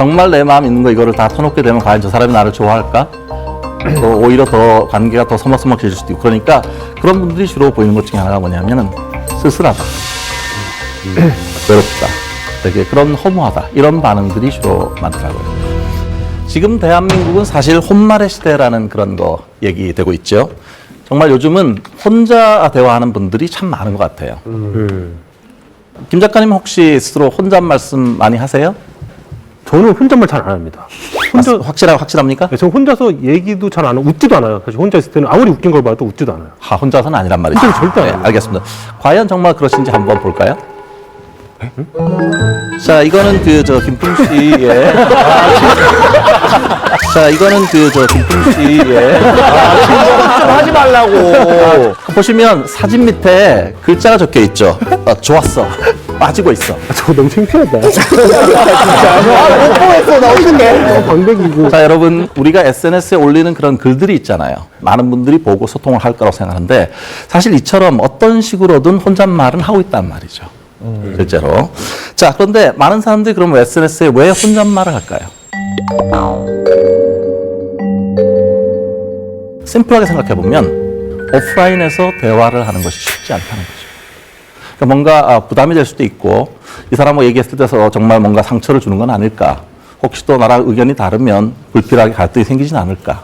정말 내 마음 있는 거 이거를 다 터놓게 되면 과연 저 사람이 나를 좋아할까? 또 오히려 더 관계가 더 서먹서먹해질 수도 있고 그러니까 그런 분들이 주로 보이는 것 중에 하나가 뭐냐면은 쓸쓸하다, 외롭다, 되게 그런 허무하다 이런 반응들이 주로 많더라고요. 지금 대한민국은 사실 혼말의 시대라는 그런 거 얘기되고 있죠. 정말 요즘은 혼자 대화하는 분들이 참 많은 것 같아요. 김 작가님 혹시 스스로 혼잣 말씀 많이 하세요? 저는 혼잣말 잘 안 합니다. 확실합니까? 네, 저는 혼자서 얘기도 잘 안 하고 웃지도 않아요. 사실 혼자 있을 때는 아무리 웃긴 걸 봐도 웃지도 않아요. 혼자서는 아니란 말이죠. 혼자는 절대 안 네, 해요. 알겠습니다. 과연 정말 그러신지 한번 볼까요? 자, 이거는 김풍 씨의 자, 이거는 김풍 씨의 하지 말라고. 보시면 사진 밑에 글자가 적혀 있죠. 좋았어. 빠지고 있어. 저거 너무 창피하다. 못 보겠어, 나 어떡해. 광백이고. 자, 여러분, 우리가 SNS에 올리는 그런 글들이 있잖아요. 많은 분들이 보고 소통을 할 거라고 생각하는데 사실 이처럼 어떤 식으로든 혼잣말은 하고 있단 말이죠. 실제로. 자, 그런데 많은 사람들이 그럼 SNS에 왜 혼잣말을 할까요? 심플하게 생각해 보면 오프라인에서 대화를 하는 것이 쉽지 않다는 거죠. 그러니까 뭔가 부담이 될 수도 있고 이 사람하고 얘기했을 때서 정말 뭔가 상처를 주는 건 아닐까. 혹시 또 나랑 의견이 다르면 불필요하게 갈등이 생기진 않을까.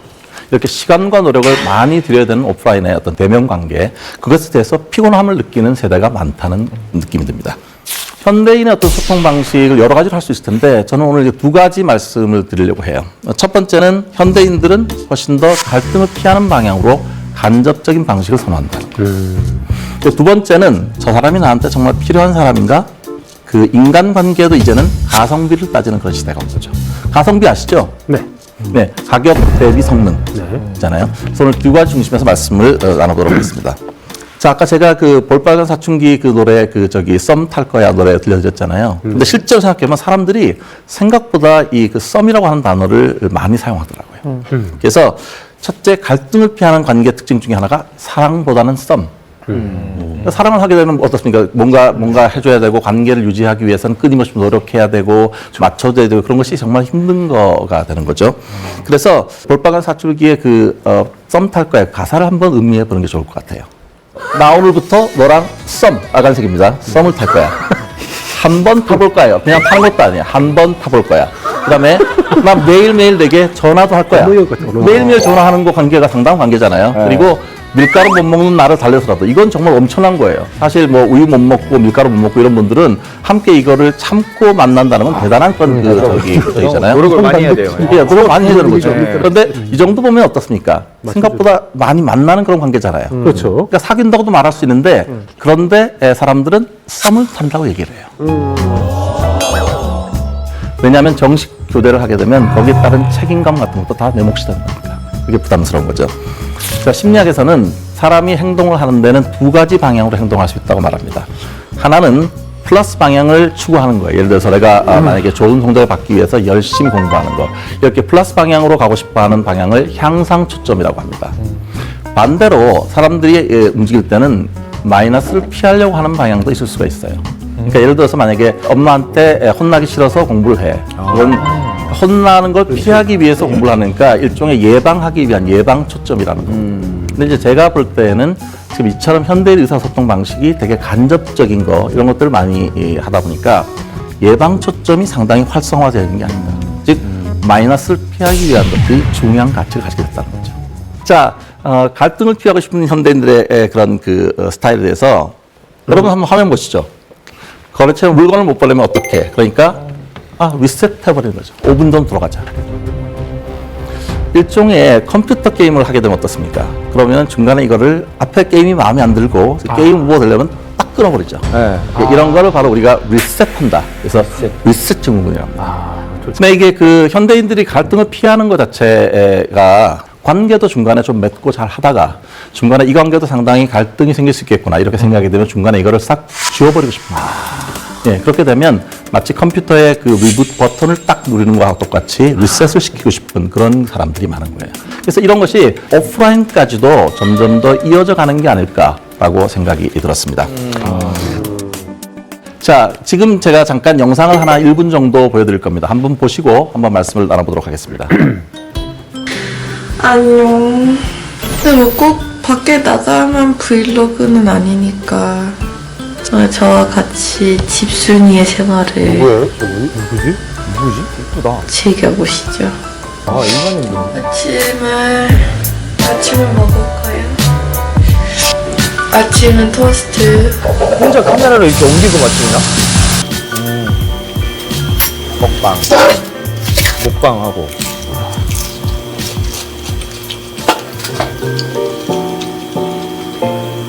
이렇게 시간과 노력을 많이 들여야 되는 오프라인의 어떤 대면 관계, 그것에 대해서 피곤함을 느끼는 세대가 많다는 느낌이 듭니다. 현대인의 어떤 소통 방식을 여러 가지로 할 수 있을 텐데 저는 오늘 이제 두 가지 말씀을 드리려고 해요. 첫 번째는 현대인들은 훨씬 더 갈등을 피하는 방향으로 간접적인 방식을 선호한다. 두 번째는 저 사람이 나한테 정말 필요한 사람인가? 그 인간관계도 이제는 가성비를 따지는 그런 시대가 온 거죠. 가성비 아시죠? 네. 네, 가격 대비 성능 있잖아요. 그래서 오늘 두 가지 중심에서 말씀을 나눠보도록 하겠습니다. 자, 아까 제가 그 볼빨간 사춘기 그 노래 썸 탈 거야 노래 들려드렸잖아요. 근데 실제로 생각해보면 사람들이 생각보다 이 그 썸이라고 하는 단어를 많이 사용하더라고요. 그래서 첫째 갈등을 피하는 관계 특징 중에 하나가 사랑보다는 썸. 사랑을 하게 되면 어떻습니까? 뭔가 해줘야 되고 관계를 유지하기 위해서는 끊임없이 노력해야 되고 맞춰줘야 되고 그런 것이 정말 힘든 거가 되는 거죠. 그래서 볼빨간 사춘기의 썸 탈 거야 가사를 한번 음미해 보는 게 좋을 것 같아요. 나 오늘부터 너랑 빨간색입니다. 썸을 탈 거야. 한 번 타볼 거예요. 그냥 타는 것도 아니야. 한 번 타볼 거야. 그 다음에 나 매일매일 내게 전화도 할 거야. 매일매일 전화하는 거 관계가 상당한 관계잖아요. 그리고 밀가루 못 먹는 나를 달래서라도 이건 정말 엄청난 거예요. 사실 뭐 우유 못 먹고 밀가루 못 먹고 이런 분들은 함께 이거를 참고 만난다는 건 대단한 그런 저기잖아요. 노력을 많이 해야 돼요. 예, 노력 많이 해야 되는 거죠. 그런데 이 정도 보면 어떻습니까? 생각보다 많이 만나는 그런 관계잖아요. 그렇죠. 그러니까 사귄다고도 말할 수 있는데 그런데 사람들은 썸을 탄다고 얘기를 해요. 왜냐하면 정식 교대를 하게 되면 거기에 따른 책임감 같은 것도 다 내 몫이 되는 거니까. 그게 부담스러운 거죠. 그러니까 심리학에서는 사람이 행동을 하는 데는 두 가지 방향으로 행동할 수 있다고 말합니다. 하나는 플러스 방향을 추구하는 거예요. 예를 들어서 내가 만약에 좋은 성적을 받기 위해서 열심히 공부하는 거. 이렇게 플러스 방향으로 가고 싶어 하는 방향을 향상 초점이라고 합니다. 반대로 사람들이 움직일 때는 마이너스를 피하려고 하는 방향도 있을 수가 있어요. 그러니까 예를 들어서 만약에 엄마한테 혼나기 싫어서 공부를 해. 그건 혼나는 걸 피하기 위해서 공부를 하니까 일종의 예방하기 위한 예방 초점이라는 거. 근데 이제 제가 볼 때는 지금 이처럼 현대인 의사소통 방식이 되게 간접적인 거 이런 것들을 많이 하다 보니까 예방 초점이 상당히 활성화되는 게 아닌가. 즉 마이너스를 피하기 위한 것들이 중요한 가치를 가지게 됐다는 거죠. 자, 갈등을 피하고 싶은 현대인들의 그런 스타일에 대해서 여러분 한번 화면 보시죠. 거래처에 물건을 못 보내면 어떡해? 그러니까 리셋 해버리는 거죠. 5분 전 돌아가자. 일종의 컴퓨터 게임을 하게 되면 어떻습니까? 그러면 중간에 이거를 앞에 게임이 마음에 안 들고 게임 오버가 되려면 딱 끊어버리죠. 이런 거를 바로 우리가 리셋한다. 그래서 리셋 증후군이라고 합니다. 근데 이게 현대인들이 갈등을 피하는 것 자체가 관계도 중간에 좀 맺고 잘 하다가 중간에 이 관계도 상당히 갈등이 생길 수 있겠구나 이렇게 생각이 되면 중간에 이거를 싹 지워버리고 싶습니다. 예, 그렇게 되면 마치 컴퓨터의 리부트 버튼을 딱 누르는 거와 똑같이 리셋을 시키고 싶은 그런 사람들이 많은 거예요. 그래서 이런 것이 오프라인까지도 점점 더 이어져 가는 게 아닐까라고 생각이 들었습니다. 자, 지금 제가 잠깐 영상을 하나 1분 정도 보여드릴 겁니다. 한번 보시고 한번 말씀을 나눠보도록 하겠습니다. 안녕. 근데 뭐 꼭 밖에 나가면 브이로그는 아니니까 저와 같이 집순이의 생활을 뭐야? 저분? 누구지? 이쁘다. 즐겨보시죠. 아, 일반인들. 아침을 먹을까요? 아침은 토스트. 혼자 카메라를 이렇게 옮기고 맞추나? 먹방. 먹방하고.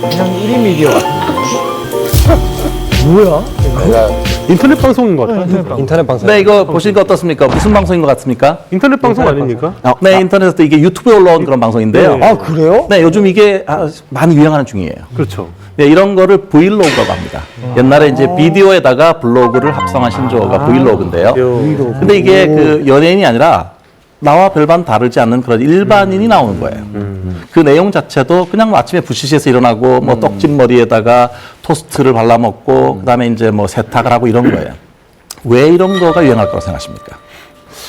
그냥 1인 미디어 같은데. 뭐야? 인터넷 방송인 것 같아요. 인터넷 방송. 네, 이거 보시니까 어떻습니까? 무슨 방송인 것 같습니까? 인터넷 방송 아닙니까? 네, 인터넷에서 이게 유튜브에 올라온 그런 방송인데요. 네. 아, 그래요? 네, 요즘 이게 많이 유행하는 중이에요. 그렇죠. 네, 이런 거를 브이로그라고 합니다. 옛날에 이제 비디오에다가 블로그를 합성한 신조어가 브이로그인데요. 근데 이게 그 연예인이 아니라 나와 별반 다르지 않는 그런 일반인이 나오는 거예요. 그 내용 자체도 그냥 뭐 아침에 부시시에서 일어나고 뭐 떡진 머리에다가 토스트를 발라 먹고 그다음에 이제 뭐 세탁을 하고 이런 거예요. 왜 이런 거가 유행할 거라고 생각하십니까?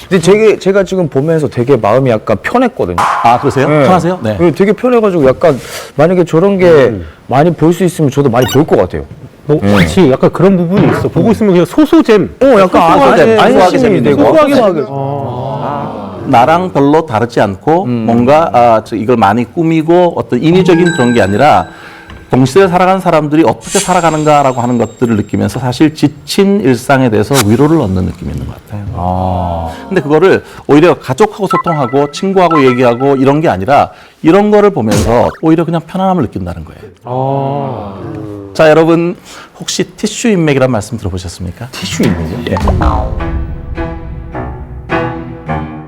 근데 제가 지금 보면서 되게 마음이 약간 편했거든요. 아, 그러세요? 편하세요? 네. 되게 편해가지고 약간 만약에 저런 게 많이 볼 수 있으면 저도 많이 볼 것 같아요. 같이 약간 그런 부분이 있어. 보고 있으면 그냥 소소잼. 약간 소소하게 안심이 재밌는 되고. 소소하게. 나랑 별로 다르지 않고 뭔가 이걸 많이 꾸미고 어떤 인위적인 그런 게 아니라 동시대에 살아가는 사람들이 어떻게 살아가는가라고 하는 것들을 느끼면서 사실 지친 일상에 대해서 위로를 얻는 느낌이 있는 것 같아요. 근데 그거를 오히려 가족하고 소통하고 친구하고 얘기하고 이런 게 아니라 이런 거를 보면서 오히려 그냥 편안함을 느낀다는 거예요. 자, 여러분 혹시 티슈 인맥이라는 말씀 들어보셨습니까? 티슈 인맥이요? 예.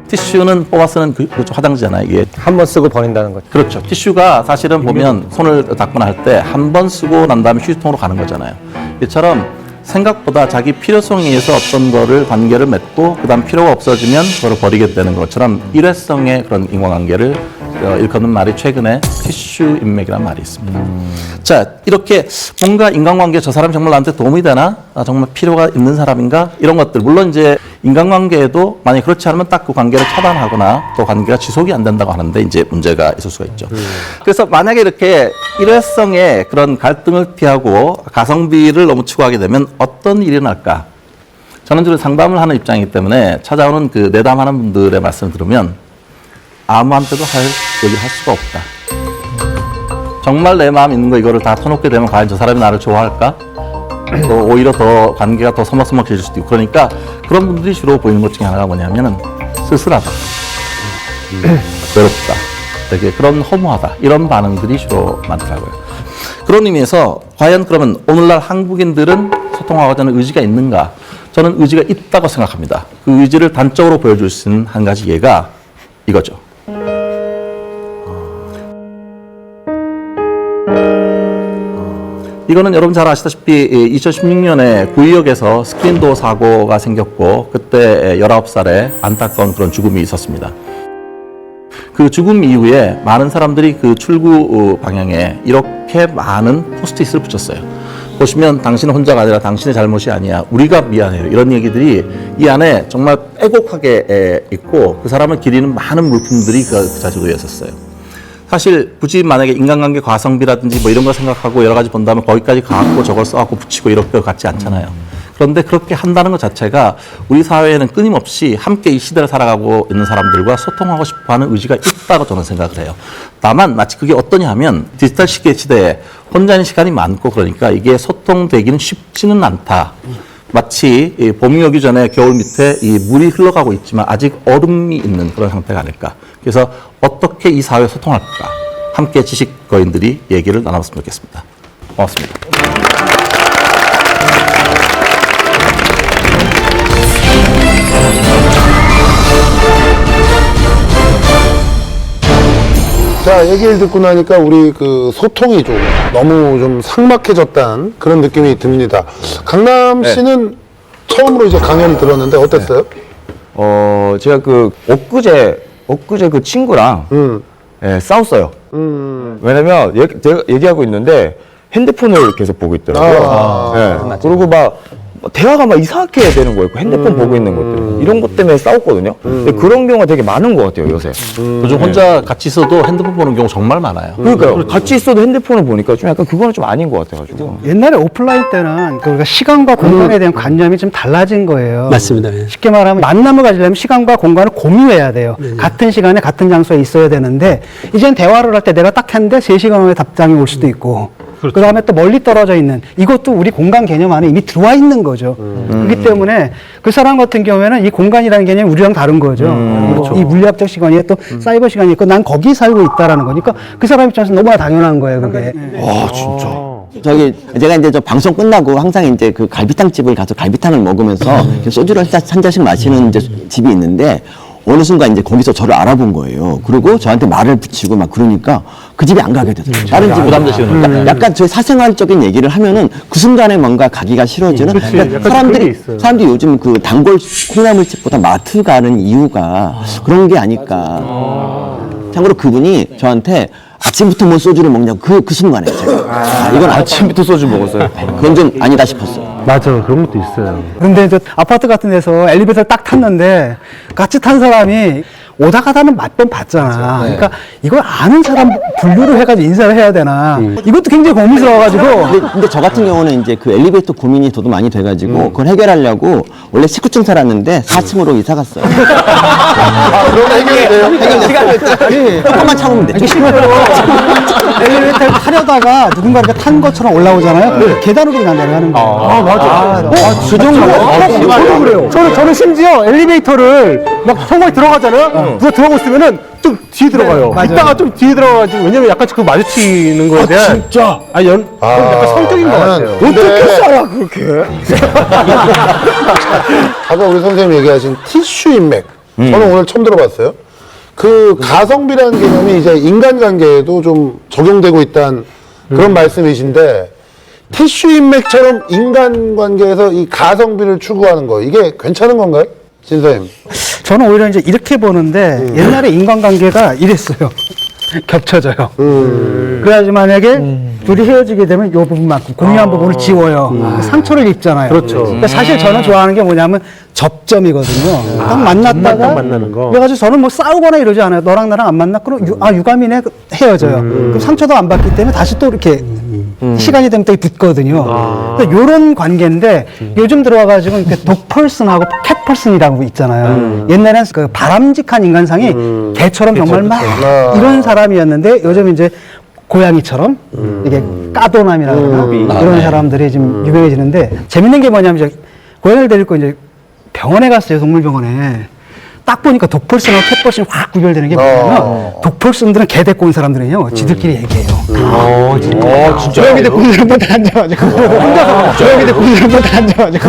티슈는 뽑아 쓰는 그 화장지잖아요, 이게. 한 번 쓰고 버린다는 거죠. 그렇죠. 티슈가 사실은 보면 손을 닦거나 할 때 한 번 쓰고 난 다음에 휴지통으로 가는 거잖아요. 이처럼 생각보다 자기 필요성에 의해서 어떤 거를 관계를 맺고 그다음 필요가 없어지면 그걸 버리게 되는 것처럼 일회성의 그런 인과관계를 일컫는 말이 최근에 티슈 인맥이라는 말이 있습니다. 자, 이렇게 뭔가 인간관계 저 사람이 정말 나한테 도움이 되나? 정말 필요가 있는 사람인가? 이런 것들. 물론 이제 인간관계에도 만약 그렇지 않으면 딱 그 관계를 차단하거나 또 관계가 지속이 안 된다고 하는데 이제 문제가 있을 수가 있죠. 그래서 만약에 이렇게 일회성의 그런 갈등을 피하고 가성비를 너무 추구하게 되면 어떤 일이 날까? 저는 주로 상담을 하는 입장이기 때문에 찾아오는 그 내담하는 분들의 말씀을 들으면 아무한테도 얘기를 할 수가 없다. 정말 내 마음 있는 거 이거를 다 터놓게 되면 과연 저 사람이 나를 좋아할까? 또 오히려 더 관계가 더 서먹서먹해질 수도 있고 그러니까 그런 분들이 주로 보이는 것 중에 하나가 뭐냐면은 쓸쓸하다, 외롭다, 되게 그런 허무하다 이런 반응들이 주로 많더라고요. 그런 의미에서 과연 그러면 오늘날 한국인들은 소통하고자 하는 의지가 있는가? 저는 의지가 있다고 생각합니다. 그 의지를 단적으로 보여줄 수 있는 한 가지 예가 이거죠. 이거는 여러분 잘 아시다시피 2016년에 구의역에서 스크린도어 사고가 생겼고 그때 19살에 안타까운 그런 죽음이 있었습니다. 그 죽음 이후에 많은 사람들이 그 출구 방향에 이렇게 많은 포스트잇을 붙였어요. 보시면 당신은 혼자가 아니라 당신의 잘못이 아니야. 우리가 미안해요. 이런 얘기들이 이 안에 정말 빼곡하게 있고 그 사람을 기리는 많은 물품들이 그 자료에 있었어요. 사실 굳이 만약에 인간관계 과성비라든지 뭐 이런 거 생각하고 여러 가지 본다면 거기까지 가갖고 저걸 써갖고 붙이고 이렇게 같지 않잖아요. 그런데 그렇게 한다는 것 자체가 우리 사회에는 끊임없이 함께 이 시대를 살아가고 있는 사람들과 소통하고 싶어하는 의지가 있다고 저는 생각을 해요. 다만 마치 그게 어떠냐 하면 디지털 시대에 혼자 있는 시간이 많고 그러니까 이게 소통되기는 쉽지는 않다. 마치 봄이 오기 전에 겨울 밑에 이 물이 흘러가고 있지만 아직 얼음이 있는 그런 상태가 아닐까. 그래서 어떻게 이 사회에 소통할까. 함께 지식거인들이 얘기를 나눠봤으면 좋겠습니다. 고맙습니다. 자, 얘기를 듣고 나니까 우리 그 소통이 좀 너무 좀 삭막해졌다는 그런 느낌이 듭니다. 강남 씨는 처음으로 이제 강연을 들었는데 어땠어요? 제가 그 엊그제 그 친구랑 예, 싸웠어요. 왜냐면 제가 얘기하고 있는데 핸드폰을 계속 보고 있더라고요. 네. 그리고 막 대화가 막 이상하게 되는 거예요. 그 핸드폰 보고 있는 것들. 이런 것 때문에 싸웠거든요. 근데 그런 경우가 되게 많은 것 같아요, 요새. 요즘 혼자 같이 있어도 핸드폰 보는 경우 정말 많아요. 그러니까요. 같이 있어도 핸드폰을 보니까 좀 약간 그거는 좀 아닌 것 같아가지고. 옛날에 오프라인 때는 그 시간과 공간에 대한 관념이 좀 달라진 거예요. 맞습니다. 예. 쉽게 말하면 만남을 가지려면 시간과 공간을 공유해야 돼요. 같은 시간에 같은 장소에 있어야 되는데 이젠 대화를 할 때 내가 딱 했는데 3시간 후에 답장이 올 수도 있고 그 다음에 또 멀리 떨어져 있는 이것도 우리 공간 개념 안에 이미 들어와 있는 거죠. 그렇기 때문에 그 사람 같은 경우에는 이 공간이라는 개념이 우리랑 다른 거죠. 이 물리학적 시간이 또 사이버 시간이 있고 난 거기 살고 있다라는 거니까 그 사람 입장에서 너무나 당연한 거예요, 그게. 저기 제가 이제 저 방송 끝나고 항상 이제 그 갈비탕 집을 가서 갈비탕을 먹으면서 소주를 한 잔씩 마시는 이제 집이 있는데 어느 순간 이제 거기서 저를 알아본 거예요. 그리고 저한테 말을 붙이고 막 그러니까 그 집에 안 가게 되더라고요. 다른 집에 부담되시는 약간 저희 사생활적인 얘기를 하면은 그 순간에 뭔가 가기가 싫어지는. 그러니까 사람들이 요즘 그 단골 콩나물집보다 마트 가는 이유가 그런 게 아닐까. 참고로 그분이 저한테 아침부터 뭐 소주를 먹냐고 그 순간에 제가 이건 아침부터 소주 먹었어요. 그건 좀 아니다 싶었어요. 맞아, 그런 것도 있어요. 근데 이제 아파트 같은 데서 엘리베이터를 딱 탔는데 같이 탄 사람이 오다 가다는 몇 번 봤잖아. 그러니까 이걸 아는 사람 분류를 해가지고 인사를 해야 되나. 이것도 굉장히 고민스러워가지고. 근데 저 같은 경우는 이제 그 엘리베이터 고민이 저도 많이 돼가지고 그걸 해결하려고 원래 19층 살았는데 4층으로 이사 갔어요. 그럼 해결돼요? 조금만 참으면 돼. 엘리베이터를 타려다가 누군가 이렇게 탄 것처럼 올라오잖아요. 계단으로 그냥 내려가는 거예요. 맞아. 그 정도? 저도 그래요. 저는 심지어 엘리베이터를 막 성공에 들어가잖아요. 누가 들어가고 있으면은 좀 뒤에 들어가요. 맞아요. 이따가 좀 뒤에 들어가가지고 왜냐면 약간 그 마주치는 거에 대한 진짜? 약간 성격인 것 같아요. 어떻게 살아, 그렇게? 아까 우리 선생님 얘기하신 티슈 인맥. 저는 오늘 처음 들어봤어요. 그 가성비라는 개념이 이제 인간관계에도 좀 적용되고 있다는 그런 말씀이신데 티슈 인맥처럼 인간관계에서 이 가성비를 추구하는 거 이게 괜찮은 건가요? 진선생님. 저는 오히려 이제 이렇게 보는데 옛날에 인간관계가 이랬어요. 겹쳐져요. 그래야지 만약에 둘이 헤어지게 되면 이 부분만큼 공유한 부분을 지워요. 상처를 입잖아요. 그렇죠. 그러니까 사실 저는 좋아하는 게 뭐냐면 접점이거든요. 딱 만났다가 딱 만나는 거. 그래가지고 저는 뭐 싸우거나 이러지 않아요. 너랑 나랑 안 만났고 유감이네 헤어져요. 그럼 상처도 안 받기 때문에 다시 또 이렇게 시간이 되면 또 붙거든요. 그러니까 이런 관계인데 요즘 들어와가지고 이렇게 독펄슨하고 캣펄슨이라고 있잖아요. 옛날에는 그 바람직한 인간상이 개처럼 정말 막 이런 사람이었는데 요즘 이제 고양이처럼 이게 까도남이라고 그러나 이런 사람들이 지금 유명해지는데 재밌는 게 뭐냐면 이제 고양이를 데리고 이제 병원에 갔어요. 동물병원에. 딱 보니까 독펄슨하고 캣펄슨이 확 구별되는 게 뭐냐면 독펄슨들은 개 데리고 온 사람들은요 지들끼리 얘기해요. 진짜. 고양이 데리고 온 사람들 다 앉아가지고 혼자서 고양이 데리고 온 사람들 다 앉아가지고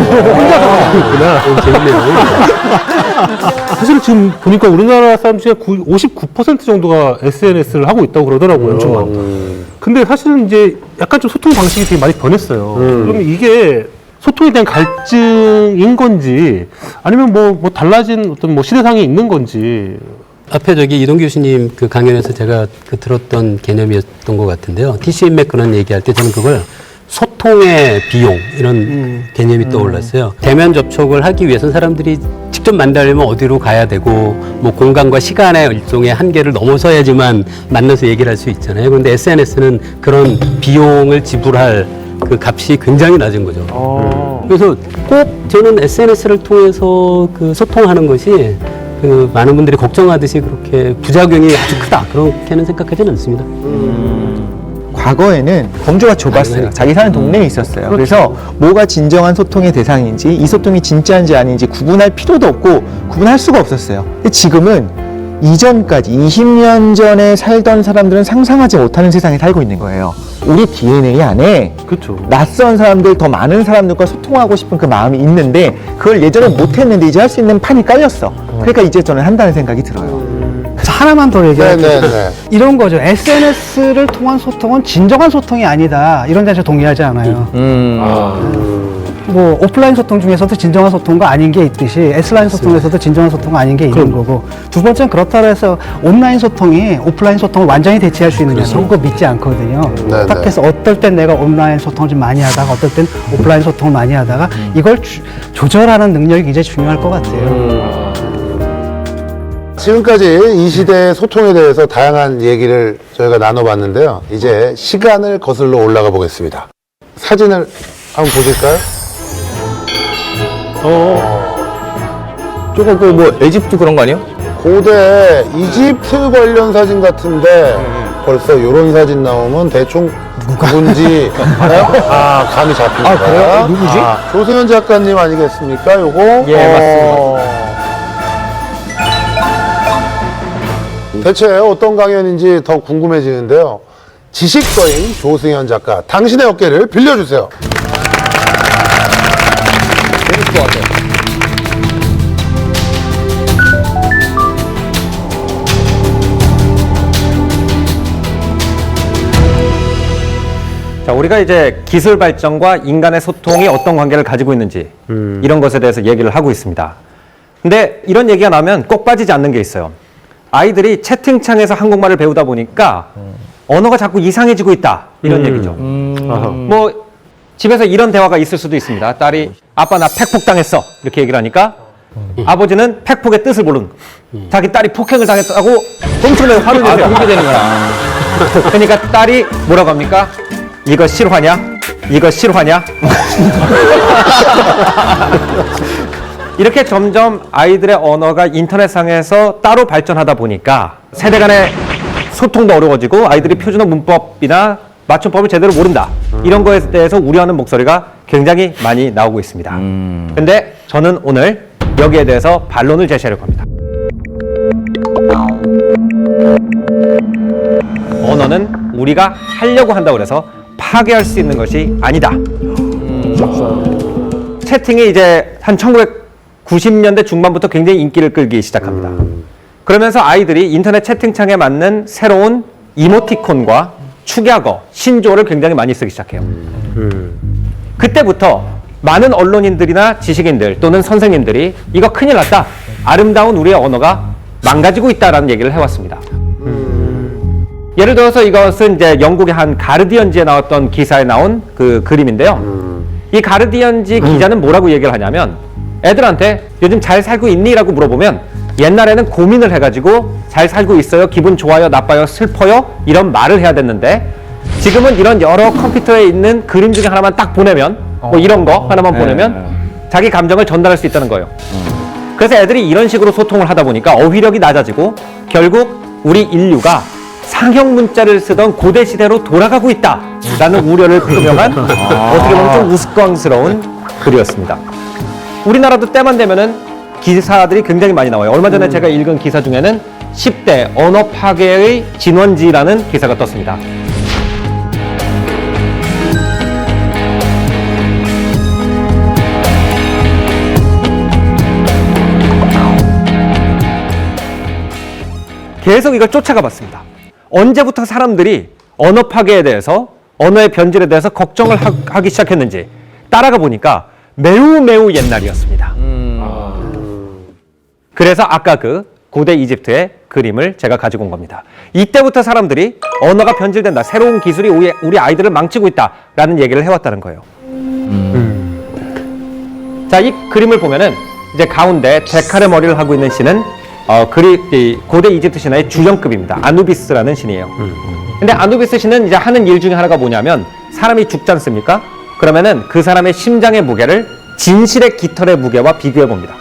사실 지금 보니까 우리나라 사람 중에 59% 정도가 SNS를 하고 있다고 그러더라고요. 근데 사실은 이제 약간 좀 소통 방식이 되게 많이 변했어요. 그러면 이게 소통에 대한 갈증인 건지 아니면 뭐 달라진 어떤 뭐 시대상이 있는 건지. 앞에 저기 이동 교수님 그 강연에서 제가 그 들었던 개념이었던 것 같은데요. TC 인맥 그런 얘기할 때 저는 그걸 소통의 비용 이런 개념이 떠올랐어요. 대면 접촉을 하기 위해서는 사람들이 직접 만나려면 어디로 가야 되고 뭐 공간과 시간의 일종의 한계를 넘어서야지만 만나서 얘기를 할 수 있잖아요. 그런데 SNS는 그런 비용을 지불할 그 값이 굉장히 낮은 거죠. 그래서 꼭 저는 SNS를 통해서 그 소통하는 것이 그 많은 분들이 걱정하듯이 그렇게 부작용이 아주 크다 그렇게는 생각하지는 않습니다. 과거에는 범주가 좁았어요. 자기 사는 동네에 있었어요. 그래서 뭐가 진정한 소통의 대상인지 이 소통이 진짜인지 아닌지 구분할 필요도 없고 구분할 수가 없었어요. 근데 지금은 이전까지 20년 전에 살던 사람들은 상상하지 못하는 세상에 살고 있는 거예요. 우리 DNA 안에 그렇죠. 낯선 사람들, 더 많은 사람들과 소통하고 싶은 그 마음이 있는데 그걸 예전에 못했는데 이제 할 수 있는 판이 깔렸어. 그러니까 이제 저는 한다는 생각이 들어요. 하나만 더 얘기할게요. 네네네. 이런 거죠. SNS를 통한 소통은 진정한 소통이 아니다. 이런 데서 동의하지 않아요. 뭐 오프라인 소통 중에서도 진정한 소통과 아닌 게 있듯이 S라인 소통에서도 진정한 소통과 아닌 게 있는 거고, 두 번째는 그렇다고 해서 온라인 소통이 오프라인 소통을 완전히 대체할 수 있느냐, 그런 거 믿지 않거든요. 네, 딱 해서 어떨 땐 내가 온라인 소통을 좀 많이 하다가 어떨 땐 오프라인 소통을 많이 하다가 이걸 조절하는 능력이 굉장히 중요할 것 같아요. 지금까지 이 시대의 소통에 대해서 다양한 얘기를 저희가 나눠봤는데요. 이제 시간을 거슬러 올라가 보겠습니다. 사진을 한번 보실까요? 조금 그 뭐 에집트 그런 거 아니에요? 고대 이집트 관련 사진 같은데 벌써 이런 사진 나오면 대충 누군지 감이 잡힙니다. 아, 그래요? 누구지? 조승현 작가님 아니겠습니까? 요거? 예, 맞습니다. 대체 어떤 강연인지 더 궁금해지는데요. 지식거인 조승현 작가, 당신의 어깨를 빌려주세요. 재밌을 것 같아요. 자, 우리가 이제 기술 발전과 인간의 소통이 어떤 관계를 가지고 있는지 이런 것에 대해서 얘기를 하고 있습니다. 근데 이런 얘기가 나오면 꼭 빠지지 않는 게 있어요. 아이들이 채팅창에서 한국말을 배우다 보니까 언어가 자꾸 이상해지고 있다, 이런 얘기죠. 뭐 집에서 이런 대화가 있을 수도 있습니다. 딸이 아빠 나 팩폭 당했어 이렇게 얘기를 하니까 아버지는 팩폭의 뜻을 모르는 거예요. 자기 딸이 폭행을 당했다고 엄청나게 화를 내세요. 그렇게 되는구나. 그러니까 딸이 뭐라고 합니까? 이거 실화냐? 이거 실화냐? 이렇게 점점 아이들의 언어가 인터넷상에서 따로 발전하다 보니까 세대 간의 소통도 어려워지고 아이들이 표준어 문법이나 맞춤법을 제대로 모른다, 이런 거에 대해서 우려하는 목소리가 굉장히 많이 나오고 있습니다. 근데 저는 오늘 여기에 대해서 반론을 제시하려고 합니다. 언어는 우리가 하려고 한다고 해서 파괴할 수 있는 것이 아니다. 채팅이 이제 한 1990년대 중반부터 굉장히 인기를 끌기 시작합니다. 그러면서 아이들이 인터넷 채팅창에 맞는 새로운 이모티콘과 축약어, 신조어를 굉장히 많이 쓰기 시작해요. 그때부터 많은 언론인들이나 지식인들 또는 선생님들이 이거 큰일 났다, 아름다운 우리의 언어가 망가지고 있다라는 얘기를 해왔습니다. 예를 들어서 이것은 이제 영국의 한 가르디언지에 나왔던 기사에 나온 그 그림인데요. 이 가르디언지 기자는 뭐라고 얘기를 하냐면, 애들한테 요즘 잘 살고 있니? 라고 물어보면 옛날에는 고민을 해가지고 잘 살고 있어요, 기분 좋아요, 나빠요, 슬퍼요, 이런 말을 해야 됐는데 지금은 이런 여러 컴퓨터에 있는 그림 중에 하나만 딱 보내면, 뭐 이런 거 하나만 보내면 자기 감정을 전달할 수 있다는 거예요. 그래서 애들이 이런 식으로 소통을 하다 보니까 어휘력이 낮아지고 결국 우리 인류가 상형 문자를 쓰던 고대 시대로 돌아가고 있다라는 우려를 표명한 어떻게 보면 좀 우스꽝스러운 글이었습니다. 우리나라도 때만 되면은 기사들이 굉장히 많이 나와요. 얼마 전에 제가 읽은 기사 중에는 10대 언어 파괴의 진원지라는 기사가 떴습니다. 계속 이걸 쫓아가 봤습니다. 언제부터 사람들이 언어 파괴에 대해서, 언어의 변질에 대해서 걱정을 하기 시작했는지 따라가 보니까 매우 옛날이었습니다. 그래서 아까 그 고대 이집트의 그림을 제가 가지고 온 겁니다. 이때부터 사람들이 언어가 변질된다, 새로운 기술이 우리 아이들을 망치고 있다라는 얘기를 해왔다는 거예요. 자, 이 그림을 보면은 이제 가운데 데칼의 머리를 하고 있는 신은 고대 이집트 신화의 주연급입니다. 아누비스라는 신이에요. 근데 아누비스 신은 이제 하는 일 중에 하나가 뭐냐면, 사람이 죽지 않습니까? 그러면은 그 사람의 심장의 무게를 진실의 깃털의 무게와 비교해 봅니다.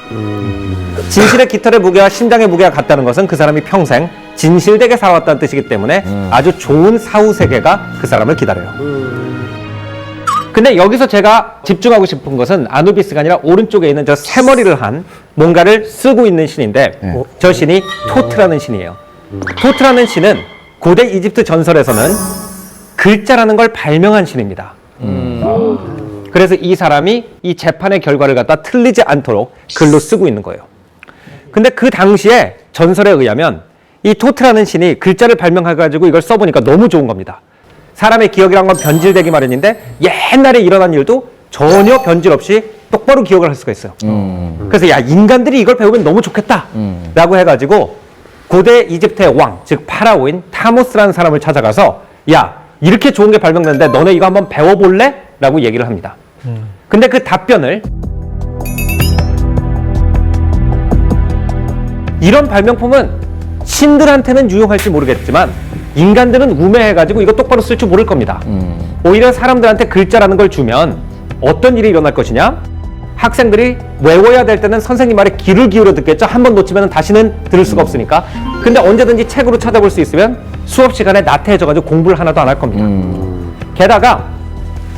진실의 깃털의 무게와 심장의 무게가 같다는 것은 그 사람이 평생 진실되게 살아왔다는 뜻이기 때문에 아주 좋은 사후 세계가 그 사람을 기다려요. 근데 여기서 제가 집중하고 싶은 것은 아누비스가 아니라 오른쪽에 있는 저 새머리를 한 뭔가를 쓰고 있는 신인데, 저 신이 토트라는 신이에요. 토트라는 신은 고대 이집트 전설에서는 글자라는 걸 발명한 신입니다. 그래서 이 사람이 이 재판의 결과를 갖다 틀리지 않도록 글로 쓰고 있는 거예요. 근데 그 당시에 전설에 의하면 이 토트라는 신이 글자를 발명해가지고 이걸 써보니까 너무 좋은 겁니다. 사람의 기억이란 건 변질되기 마련인데 옛날에 일어난 일도 전혀 변질 없이 똑바로 기억을 할 수가 있어요. 그래서 야, 인간들이 이걸 배우면 너무 좋겠다 라고 해가지고 고대 이집트의 왕, 즉 파라오인 타모스라는 사람을 찾아가서 야, 이렇게 좋은 게 발명됐는데 너네 이거 한번 배워볼래? 라고 얘기를 합니다. 근데 그 답변을 이런 발명품은 신들한테는 유용할지 모르겠지만 인간들은 우매해가지고 이거 똑바로 쓸 줄 모를 겁니다. 오히려 사람들한테 글자라는 걸 주면 어떤 일이 일어날 것이냐? 학생들이 외워야 될 때는 선생님 말에 귀를 기울여 듣겠죠. 한번 놓치면 다시는 들을 수가 없으니까. 근데 언제든지 책으로 찾아볼 수 있으면 수업 시간에 나태해져가지고 공부를 하나도 안 할 겁니다. 게다가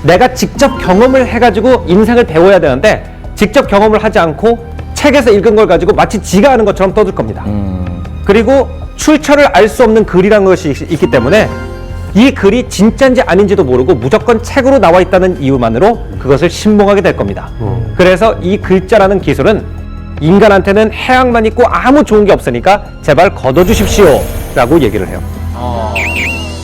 내가 직접 경험을 해가지고 인생을 배워야 되는데 직접 경험을 하지 않고 책에서 읽은 걸 가지고 마치 지가 아는 것처럼 떠들 겁니다. 그리고 출처를 알 수 없는 글이라는 것이 있기 때문에 이 글이 진짜인지 아닌지도 모르고 무조건 책으로 나와 있다는 이유만으로 그것을 신봉하게 될 겁니다. 그래서 이 글자라는 기술은 인간한테는 해악만 있고 아무 좋은 게 없으니까 제발 걷어주십시오 라고 얘기를 해요.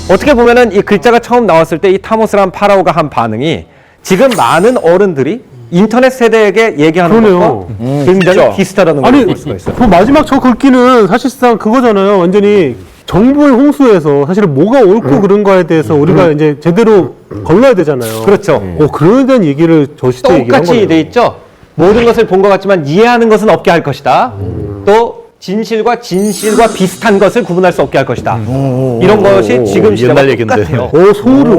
어떻게 보면은 이 글자가 처음 나왔을 때 이 타모스라는 파라오가 한 반응이 지금 많은 어른들이 인터넷 세대에게 얘기하는 그러네요. 것과 굉장히 비슷하다는 걸 볼 수가 있어요. 그 마지막 저 글귀는 사실상 그거잖아요. 완전히 정보의 홍수에서 사실은 뭐가 옳고 그른가에 대해서 우리가 이제 제대로 걸러야 되잖아요. 그렇죠. 그런 데는 얘기를 저 시대에 얘기한 똑같이 거네요. 돼 있죠. 모든 것을 본 것 같지만 이해하는 것은 없게 할 것이다. 또 진실과 비슷한 것을 구분할 수 없게 할 것이다. 이런 것이 지금 시대와 똑같아요. 소름.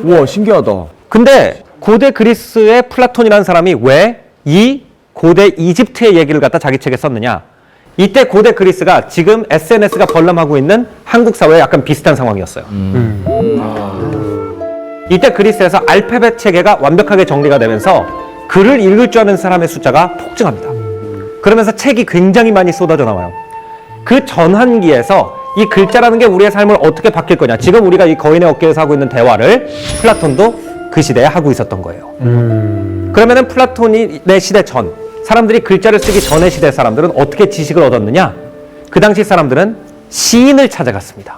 우와, 신기하다. 근데 고대 그리스의 플라톤이라는 사람이 왜 이 고대 이집트의 얘기를 갖다 자기 책에 썼느냐? 이때 고대 그리스가 지금 SNS가 벌람하고 있는 한국 사회에 약간 비슷한 상황이었어요. 이때 그리스에서 알파벳 체계가 완벽하게 정리가 되면서 글을 읽을 줄 아는 사람의 숫자가 폭증합니다. 그러면서 책이 굉장히 많이 쏟아져 나와요. 그 전환기에서 이 글자라는 게 우리의 삶을 어떻게 바뀔 거냐. 지금 우리가 이 거인의 어깨에서 하고 있는 대화를 플라톤도 그 시대에 하고 있었던 거예요. 그러면은 플라톤의 시대 전, 사람들이 글자를 쓰기 전의 시대 사람들은 어떻게 지식을 얻었느냐? 그 당시 사람들은 시인을 찾아갔습니다.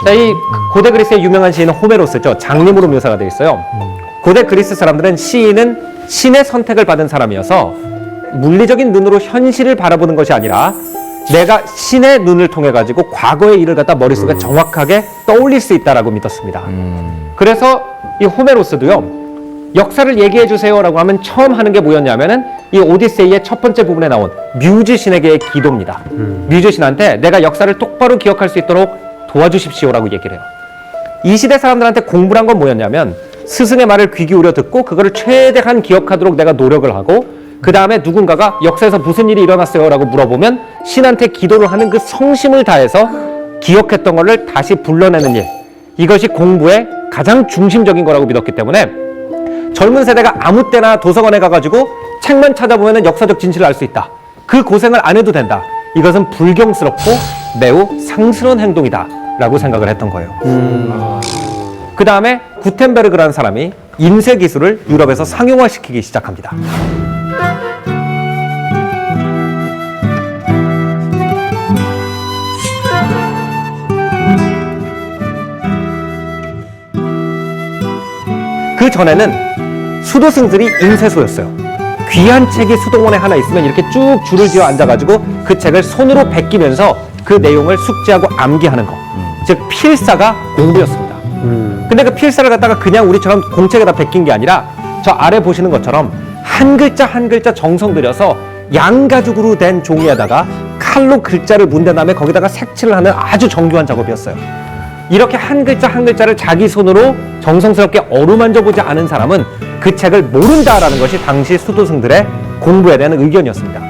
자, 이 고대 그리스의 유명한 시인은 호메로스죠. 장님으로 묘사가 되어 있어요. 고대 그리스 사람들은 시인은 신의 선택을 받은 사람이어서 물리적인 눈으로 현실을 바라보는 것이 아니라 내가 신의 눈을 통해 가지고 과거의 일을 갖다 머릿속에 정확하게 떠올릴 수 있다라고 믿었습니다. 그래서 이 호메로스도요, 역사를 얘기해 주세요라고 하면 처음 하는 게 뭐였냐면은 이 오디세이의 첫 번째 부분에 나온 뮤즈 신에게의 기도입니다. 뮤즈 신한테 내가 역사를 똑바로 기억할 수 있도록 도와주십시오라고 얘기를 해요. 이 시대 사람들한테 공부란 건 뭐였냐면 스승의 말을 귀 기울여 듣고 그거를 최대한 기억하도록 내가 노력을 하고 그 다음에 누군가가 역사에서 무슨 일이 일어났어요 라고 물어보면 신한테 기도를 하는 그 성심을 다해서 기억했던 거를 다시 불러내는 일, 이것이 공부의 가장 중심적인 거라고 믿었기 때문에 젊은 세대가 아무 때나 도서관에 가가지고 책만 찾아보면 역사적 진실을 알 수 있다. 그 고생을 안 해도 된다. 이것은 불경스럽고 매우 상스러운 행동이다 라고 생각을 했던 거예요. 그 다음에 구텐베르그라는 사람이 인쇄 기술을 유럽에서 상용화시키기 시작합니다. 그 전에는 수도승들이 인쇄소였어요. 귀한 책이 수도원에 하나 있으면 이렇게 쭉 줄을 지어 앉아가지고 그 책을 손으로 베끼면서 그 내용을 숙지하고 암기하는 거. 즉 필사가 공부였습니다. 근데 그 필사를 갖다가 그냥 우리처럼 공책에다 베낀 게 아니라 저 아래 보시는 것처럼 한 글자 한 글자 정성 들여서 양가죽으로 된 종이에다가 칼로 글자를 문댄 다음에 거기다가 색칠을 하는 아주 정교한 작업이었어요. 이렇게 한 글자 한 글자를 자기 손으로 정성스럽게 어루만져 보지 않은 사람은 그 책을 모른다라는 것이 당시 수도승들의 공부에 대한 의견이었습니다.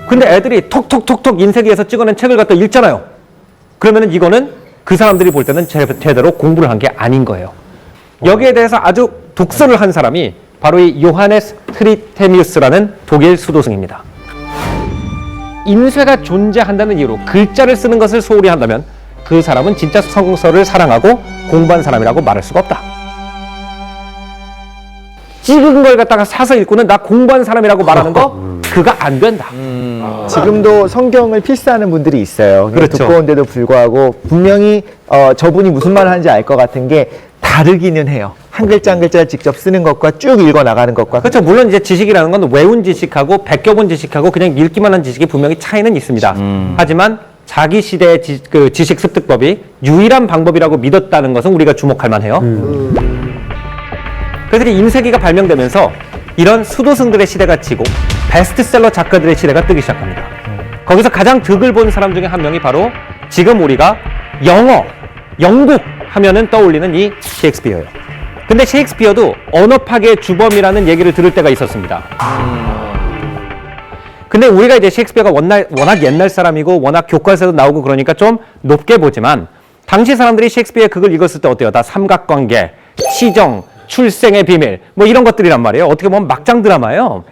근데 애들이 톡톡톡톡 인쇄기에서 찍어낸 책을 갖다 읽잖아요. 그러면은 이거는 그 사람들이 볼 때는 제대로 공부를 한 게 아닌 거예요. 여기에 대해서 아주 독서를 한 사람이 바로 이 요하네스 트리테미우스라는 독일 수도승입니다. 인쇄가 존재한다는 이유로 글자를 쓰는 것을 소홀히 한다면 그 사람은 진짜 성서를 사랑하고 공부한 사람이라고 말할 수가 없다. 찍은 걸 갖다가 사서 읽고는 나 공부한 사람이라고 말하는 거 그가 안 된다. 지금도 성경을 필사하는 분들이 있어요. 그렇죠. 두꺼운데도 불구하고 분명히 저분이 무슨 말을 하는지 알 것 같은 게 다르기는 해요. 한 글자 한 글자를 직접 쓰는 것과 쭉 읽어 나가는 것과 그렇죠. 물론 이제 지식이라는 건 외운 지식하고 베껴본 지식하고 그냥 읽기만 한 지식이 분명히 차이는 있습니다. 하지만 자기 시대의 그 지식 습득법이 유일한 방법이라고 믿었다는 것은 우리가 주목할 만해요. 그래서 이 인쇄기가 발명되면서 이런 수도승들의 시대가 지고 베스트셀러 작가들의 시대가 뜨기 시작합니다. 거기서 가장 득을 본 사람 중에 한 명이 바로 지금 우리가 영국 하면은 떠올리는 이 셰익스피어예요. 근데 셰익스피어도 언어 파괴의 주범이라는 얘기를 들을 때가 있었습니다. 근데 우리가 이제 셰익스피어가 워낙 옛날 사람이고 워낙 교과서에도 나오고 그러니까 좀 높게 보지만 당시 사람들이 셰익스피어의 극을 읽었을 때 어때요? 다 삼각관계, 시정, 출생의 비밀 뭐 이런 것들이란 말이에요. 어떻게 보면 막장 드라마예요.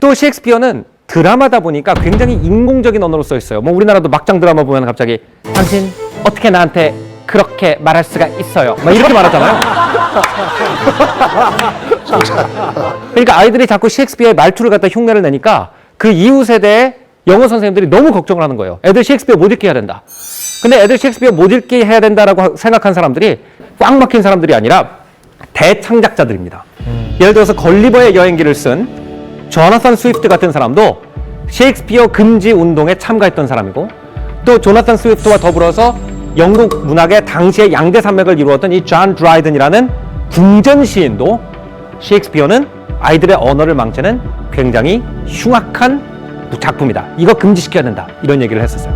또 셰익스피어는 드라마다 보니까 굉장히 인공적인 언어로 써 있어요. 뭐 우리나라도 막장 드라마 보면 갑자기 당신 어떻게 나한테 그렇게 말할 수가 있어요. 막 이렇게 말하잖아요. 그러니까 아이들이 자꾸 셰익스피어의 말투를 갖다 흉내를 내니까 그 이후 세대의 영어 선생님들이 너무 걱정을 하는 거예요. 애들 셰익스피어 못 읽게 해야 된다. 근데 애들 셰익스피어 못 읽게 해야 된다라고 생각한 사람들이 꽉 막힌 사람들이 아니라 대창작자들입니다. 예를 들어서 걸리버의 여행기를 쓴 조나산 스위프트 같은 사람도 셰익스피어 금지 운동에 참가했던 사람이고 또 조나산 스위프트와 더불어서 영국 문학의 당시의 양대 산맥을 이루었던 이 존 드라이든이라는 궁전 시인도 셰익스피어는 아이들의 언어를 망치는 굉장히 흉악한 작품이다. 이거 금지시켜야 된다. 이런 얘기를 했었어요.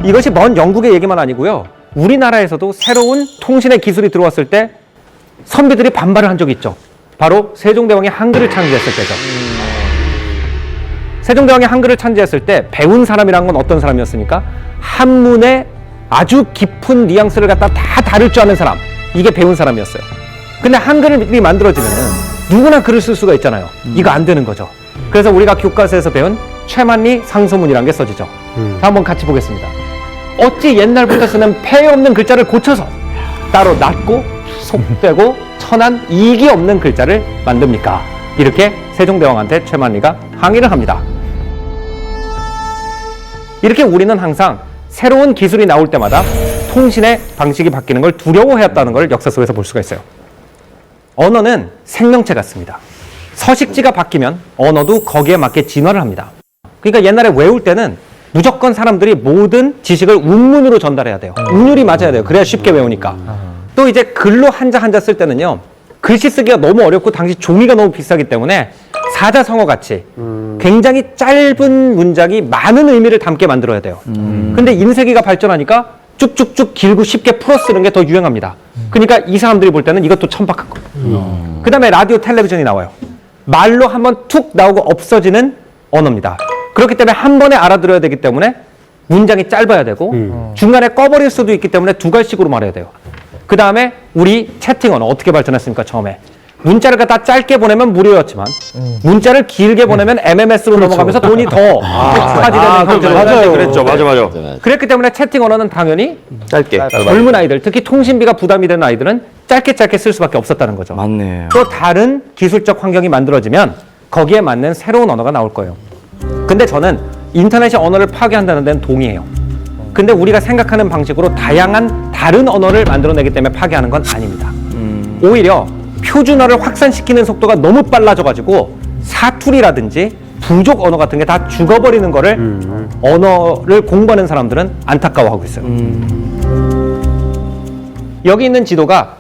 이것이 먼 영국의 얘기만 아니고요. 우리나라에서도 새로운 통신의 기술이 들어왔을 때 선비들이 반발을 한 적이 있죠. 바로 세종대왕이 한글을 창제했을 때죠. 세종대왕이 한글을 창제했을 때 배운 사람이란 건 어떤 사람이었습니까? 한문의 아주 깊은 뉘앙스를 갖다 다 다룰 줄 아는 사람. 이게 배운 사람이었어요. 근데 한글이 만들어지면은 누구나 글을 쓸 수가 있잖아요. 이거 안 되는 거죠. 그래서 우리가 교과서에서 배운 최만리 상소문이라는 게 써지죠. 자, 한번 같이 보겠습니다. 어찌 옛날부터 쓰는 폐 없는 글자를 고쳐서 따로 낮고 속되고 천한 이익이 없는 글자를 만듭니까? 이렇게 세종대왕한테 최만리가 항의를 합니다. 이렇게 우리는 항상 새로운 기술이 나올 때마다 통신의 방식이 바뀌는 걸 두려워했다는 걸 역사 속에서 볼 수가 있어요. 언어는 생명체 같습니다. 서식지가 바뀌면 언어도 거기에 맞게 진화를 합니다. 그러니까 옛날에 외울 때는 무조건 사람들이 모든 지식을 운문으로 전달해야 돼요. 운율이 맞아야 돼요. 그래야 쉽게 외우니까. 또 이제 글로 한자 한자 쓸 때는요. 글씨 쓰기가 너무 어렵고 당시 종이가 너무 비싸기 때문에 사자성어 같이 굉장히 짧은 문장이 많은 의미를 담게 만들어야 돼요. 근데 인쇄기가 발전하니까 쭉쭉쭉 길고 쉽게 풀어 쓰는 게 더 유행합니다. 그러니까 이 사람들이 볼 때는 이것도 천박한 거예요. 그 다음에 라디오, 텔레비전이 나와요. 말로 한번 툭 나오고 없어지는 언어입니다. 그렇기 때문에 한 번에 알아들어야 되기 때문에 문장이 짧아야 되고 중간에 꺼버릴 수도 있기 때문에 두 갈식으로 말해야 돼요. 그 다음에 우리 채팅 언어 어떻게 발전했습니까? 처음에 문자를 갖다 짧게 보내면 무료였지만 문자를 길게 보내면 MMS로 넘어가면서 돈이 더 파지되는 형태로 맞아요. 그랬죠. 맞아. 그랬기 때문에 채팅 언어는 당연히 짧게 젊은 아이들, 특히 통신비가 부담이 되는 아이들은 짧게 쓸 수밖에 없었다는 거죠. 맞네요. 또 다른 기술적 환경이 만들어지면 거기에 맞는 새로운 언어가 나올 거예요. 근데 저는 인터넷이 언어를 파괴한다는 데는 동의해요. 근데 우리가 생각하는 방식으로 다양한 다른 언어를 만들어내기 때문에 파괴하는 건 아닙니다. 오히려 표준어를 확산시키는 속도가 너무 빨라져가지고 사투리라든지 부족 언어 같은 게 다 죽어버리는 거를 언어를 공부하는 사람들은 안타까워하고 있어요. 여기 있는 지도가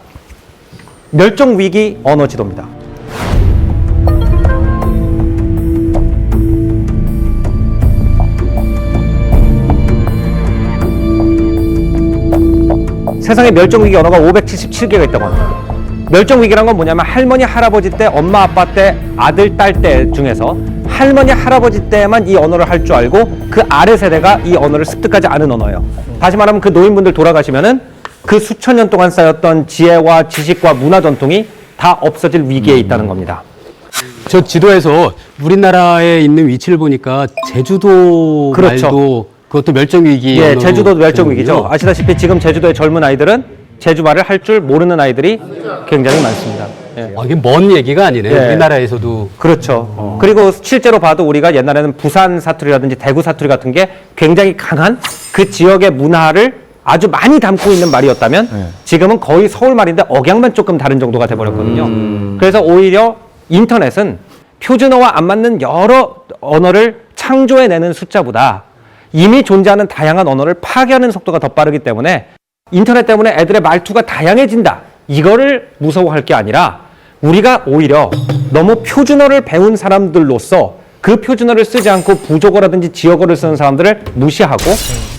멸종위기 언어 지도입니다. 세상에 멸종위기 언어가 577개가 있다고 합니다. 멸종위기란 건 뭐냐면 할머니, 할아버지 때, 엄마, 아빠 때, 아들, 딸 때 중에서 할머니, 할아버지 때만 이 언어를 할 줄 알고 그 아래 세대가 이 언어를 습득하지 않은 언어예요. 다시 말하면 그 노인분들 돌아가시면은 그 수천 년 동안 쌓였던 지혜와 지식과 문화 전통이 다 없어질 위기에 있다는 겁니다. 저 지도에서 우리나라에 있는 위치를 보니까 제주도 그렇죠. 말도 그것도 멸종위기. 예, 제주도 멸종위기죠. 아시다시피 지금 제주도의 젊은 아이들은 제주말을 할 줄 모르는 아이들이 굉장히 많습니다. 예. 이게 먼 얘기가 아니네. 예. 우리나라에서도. 그렇죠. 그리고 실제로 봐도 우리가 옛날에는 부산 사투리라든지 대구 사투리 같은 게 굉장히 강한 그 지역의 문화를 아주 많이 담고 있는 말이었다면 지금은 거의 서울 말인데 억양만 조금 다른 정도가 돼버렸거든요. 그래서 오히려 인터넷은 표준어와 안 맞는 여러 언어를 창조해내는 숫자보다 이미 존재하는 다양한 언어를 파괴하는 속도가 더 빠르기 때문에 인터넷 때문에 애들의 말투가 다양해진다. 이거를 무서워할 게 아니라 우리가 오히려 너무 표준어를 배운 사람들로서 그 표준어를 쓰지 않고 부족어라든지 지역어를 쓰는 사람들을 무시하고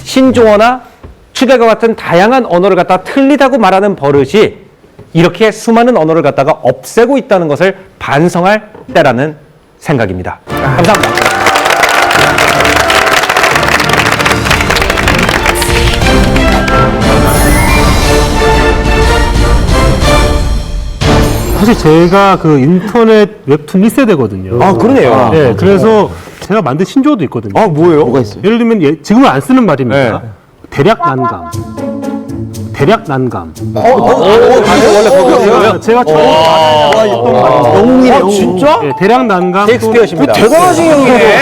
신조어나 추격어 같은 다양한 언어를 갖다 틀리다고 말하는 버릇이 이렇게 수많은 언어를 갖다가 없애고 있다는 것을 반성할 때라는 생각입니다. 감사합니다. 사실 제가 그 인터넷 웹툰 1세대거든요. 아, 그러네요. 네, 그래서 제가 만든 신조어도 있거든요. 아, 뭐예요? 뭐가 있어요? 예를 들면 지금은 안 쓰는 말입니다. 네. 대략 난감. 대략 난감. 원래 거기서요? 제가 처음 영웅이네, 진짜? 예, 대략 난감. 셰익스피어십니다. 대단하신 형이네.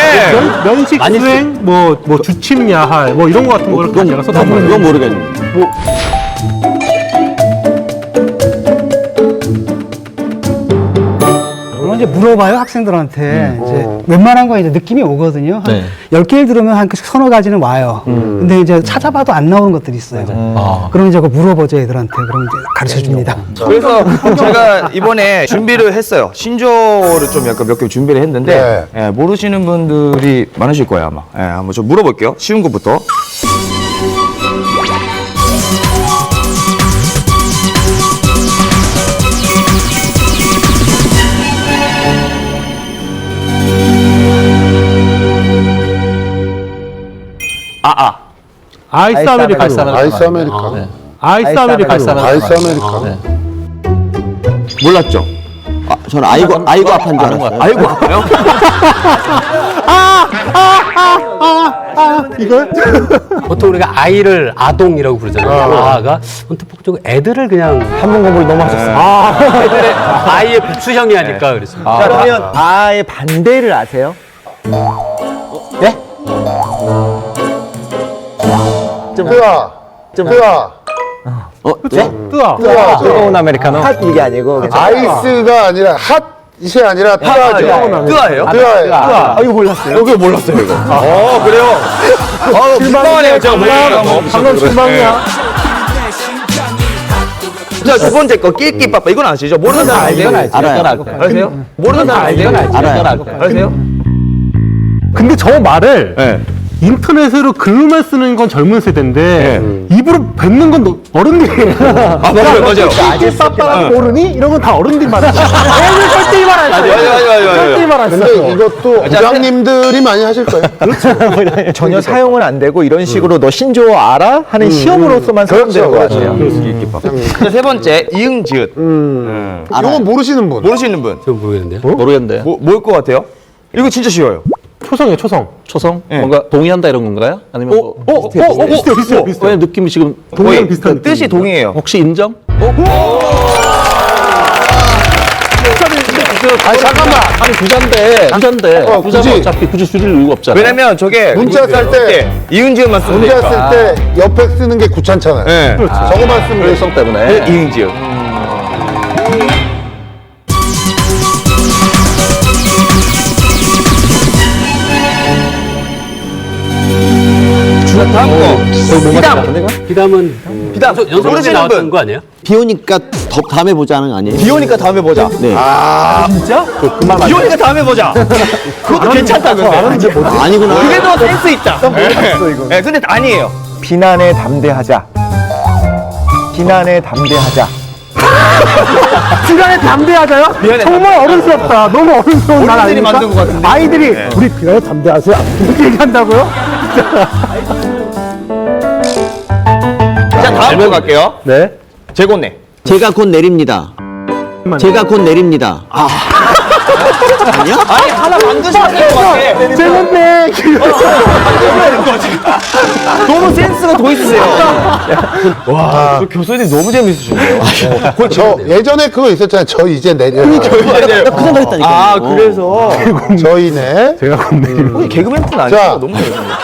면식 수행, 뭐 주침 야할, 뭐 이런 거 같은 거를 다 제가 썼단 말이에요. 그건 모르겠네. 이제 물어봐요 학생들한테 이제 웬만한 거 이제 느낌이 오거든요. 한 네. 10개를 들으면 한 서너 가지는 와요. 근데 이제 찾아봐도 안 나오는 것들이 있어요. 그럼 이제 그거 물어보죠 애들한테. 그럼 이제 가르쳐 줍니다. 그래서 제가 이번에 준비를 했어요. 신조어를 좀 약간 몇 개 준비를 했는데 예, 모르시는 분들이 많으실 거예요 아마. 예, 한번 좀 물어볼게요. 쉬운 것부터. 아이스 아메리카노. 아이스 아메리카노. 아이스 아메리카노. 아이스 아메리카노. 몰랐죠? 아, 저는 아이고 아파인 줄 알았어요. 아이고 아파요? 이걸? 보통 우리가 아이를 아동이라고 부르잖아요. 아가 언뜻 보고 애들을 그냥 한문 공부를 너무 하셨어요. 애들의 아이의 복수형이 하니까 그랬습니다. 자, 그러면 아의 반대를 아세요? 뜨아. 뜨아. 뜨아. 뜨아. 뜨거운 아메리카노. 핫 이게 아니고 그냥 아이스가 아니라 핫이 아니라 뜨아죠. 뜨아예요? 뜨아예요. 아 이거 몰랐어요? 이거 몰랐어요 이거. 그래요? 민망하네요 제가 방금 실망이야. 자, 두 번째 거 끼끼빠빠 이건 아시죠? 모르는 사람 알죠? 알아요. 아세요? 모르는 사람 알죠? 알아요. 아세요? 근데 저 말을 네. 인터넷으로 글로만 쓰는 건 젊은 세대인데 입으로 뱉는 건 어른들이에요. 아, 맞아요. 빠빠랑 모르니? 이런 건 다 어른들이 말하죠. 애들 절대 말 안 써요. 절대 말 안 근데 써요. 이것도 부장님들이 많이 하실 거예요. 전혀 사용은 안 되고 이런 식으로 너 신조어 알아? 하는 시험으로서만 사용되는 것 같아요. 자, 세 번째 이응 지읒. 이건 모르시는 분. 모르시는 분. 좀 모르겠는데요. 모르겠는데. 뭐일 것 같아요? 이거 진짜 쉬워요. 초성이에요, 초성. 초성? 네. 뭔가 동의한다 이런 건가요? 아니면 뭐 비슷해요. 왜 느낌이 지금 동의랑 비슷한 뜻이 느낌이에요. 동의해요. 혹시 인정? 아니 잠깐만. 아니 부자인데 부자는 굳이. 어차피 굳이 줄일 이유가 없잖아요. 왜냐면 저게 문자 쓸 때 이응 지읒만 쓰면 문자 되니까. 쓸 때 옆에 쓰는 게 귀찮잖아요. 네. 저거만 쓰면 일성 때문에. 이응 지읒. 자, 다음 거. 비담. 비담은 비담. 연속으로 모르시는 나왔던 분. 거 아니에요? 비 오니까 다음에 보자는 거 아니에요? 비 오니까 다음에 보자. 네. 비 오니까 다음에 보자. 그것도 괜찮다 근데. 아니구나. 그게 더 센스 있다. 네, 근데 아니에요. 비난에 담대하자. 비난에 담대하자. 비난에 담대하자요? 정말 어른스럽다. 너무 어른스러운 말 어른들이 아닙니까? 만든 것 같은데. 아이들이 우리 비난에 담대하세요. 이렇게 얘기한다고요? 자, 다음 거 갈게요. 네. 재곤네. 제가 곧 내립니다. 제가 곧 내립니다. 아니야? 아니, 하나 만드셔야 될 것 같아. 재밌네. 너무 센스가 더 있으세요. 와, 교수님 너무 재밌으시네요. 저 예전에 그거 있었잖아요. 저 이제 내려. 그 생각했다니까. 아, 그래서. 저희네. 제가 곧 내립니다. 개그맨 분 자. 아니에요? 너무 재밌네요.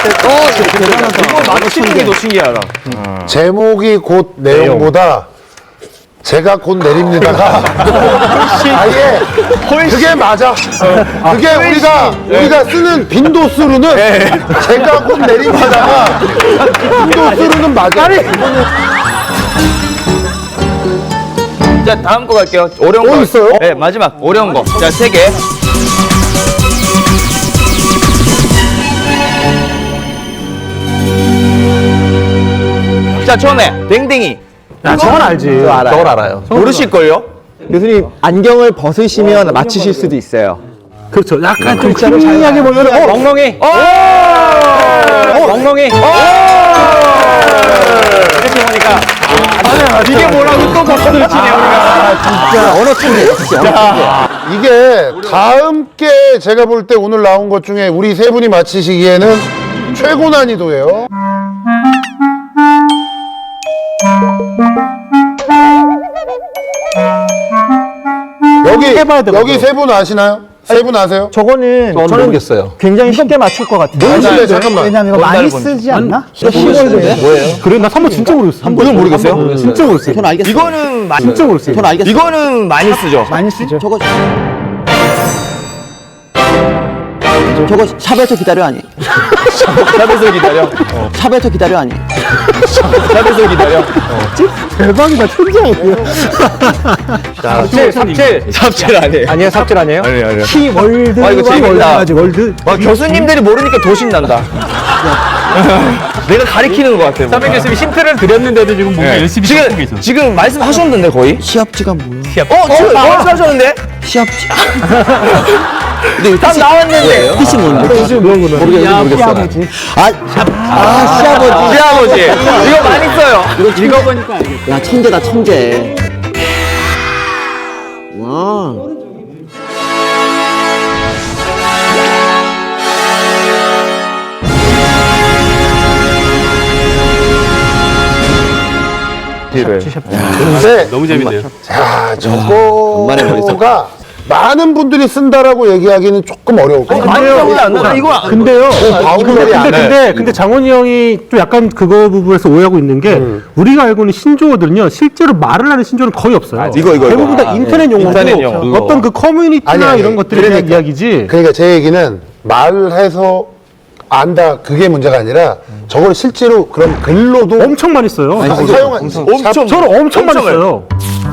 이거 맞히는 게 더 신기하다. 제목이 곧 내용보다 제가 곧 내립니다가 아예 그게 맞아. 그게 우리가 쓰는 빈도수로는 제가 곧 내립니다가 빈도수로는 맞아. 자, 다음 거 갈게요. 어려운 거 있어요? 네, 마지막 어려운 거. 자, 3개. 자, 처음에 댕댕이. 저건 알지. 저걸 알아요. 모르실걸요? 교수님 안경을 벗으시면 맞히실 수도 있어요. 그렇죠. 약간 좀 희미하게 보면 멍멍이. 멍멍이. 이렇게 보니까 이게 뭐라고 또 덮어들 치네 우리가. 이게 다음 게 제가 볼 때 오늘 나온 것 중에 우리 세 분이 맞히시기에는 최고 난이도예요. 여기 세 분 아시나요? 세 분 아세요? 저거는 저는 모르겠어요. 굉장히 쉽게 맞출 것 같아요. 모르실래요? 잠깐만. 왜냐면 이거 많이 쓰지 않나? 그래 나 3번 진짜 모르겠어. 이건 모르겠어요? 진짜 모르겠어요. 전 알겠어요. 이거는 많이 진짜 모르겠어요. 전 알겠어요. 이거는 많이 쓰죠. 많이 쓰죠. 저거 샵에서 기다려 아니? 샵에서 기다려. 샵에서 기다려 아니? 샵에서 기다려. 대박이다. 천재 아니에요? 삽질 아니에요. 아니에요, 삽질 아니에요? 아니에요. 키 월드와 아, 이거 재밌다. 월드. 교수님들이 모르니까 더 신난다. 내가 가리키는 것 같아. 선배 교수님 힌트를 드렸는데도 지금 뭔가 열심히 찾고 계세요. 지금 말씀하셨는데 거의? 시합지가 뭐야? 지금 말씀하셨는데? 시합지. 근데 답 나왔는데. PC 뭔데? 모르겠어요. 시아버지. 이거 많이 써요. 이거 보니까 알겠어. 야 천재다 천재. 와. 근데 너무 재밌네요. 자, 간만에 머릿속. 저거가 많은 분들이 쓴다라고 얘기하기는 조금 어려울 것 같아요. 근데요. 바운더리 안에. 근데 장원이 형이 좀 약간 그거 부분에서 오해하고 있는 게 우리가 알고 있는 신조어들은요 실제로 말을 하는 신조어는 거의 없어요. 이거. 대부분 다 인터넷 용어고 인터넷 용어. 어떤 그 커뮤니티나 아니, 이런 것들에 대한 이야기지. 그러니까 제 얘기는 말해서 안다 그게 문제가 아니라 저걸 실제로 그런 글로도 엄청 많이 써요. 사용한 저는 엄청 많이 써요.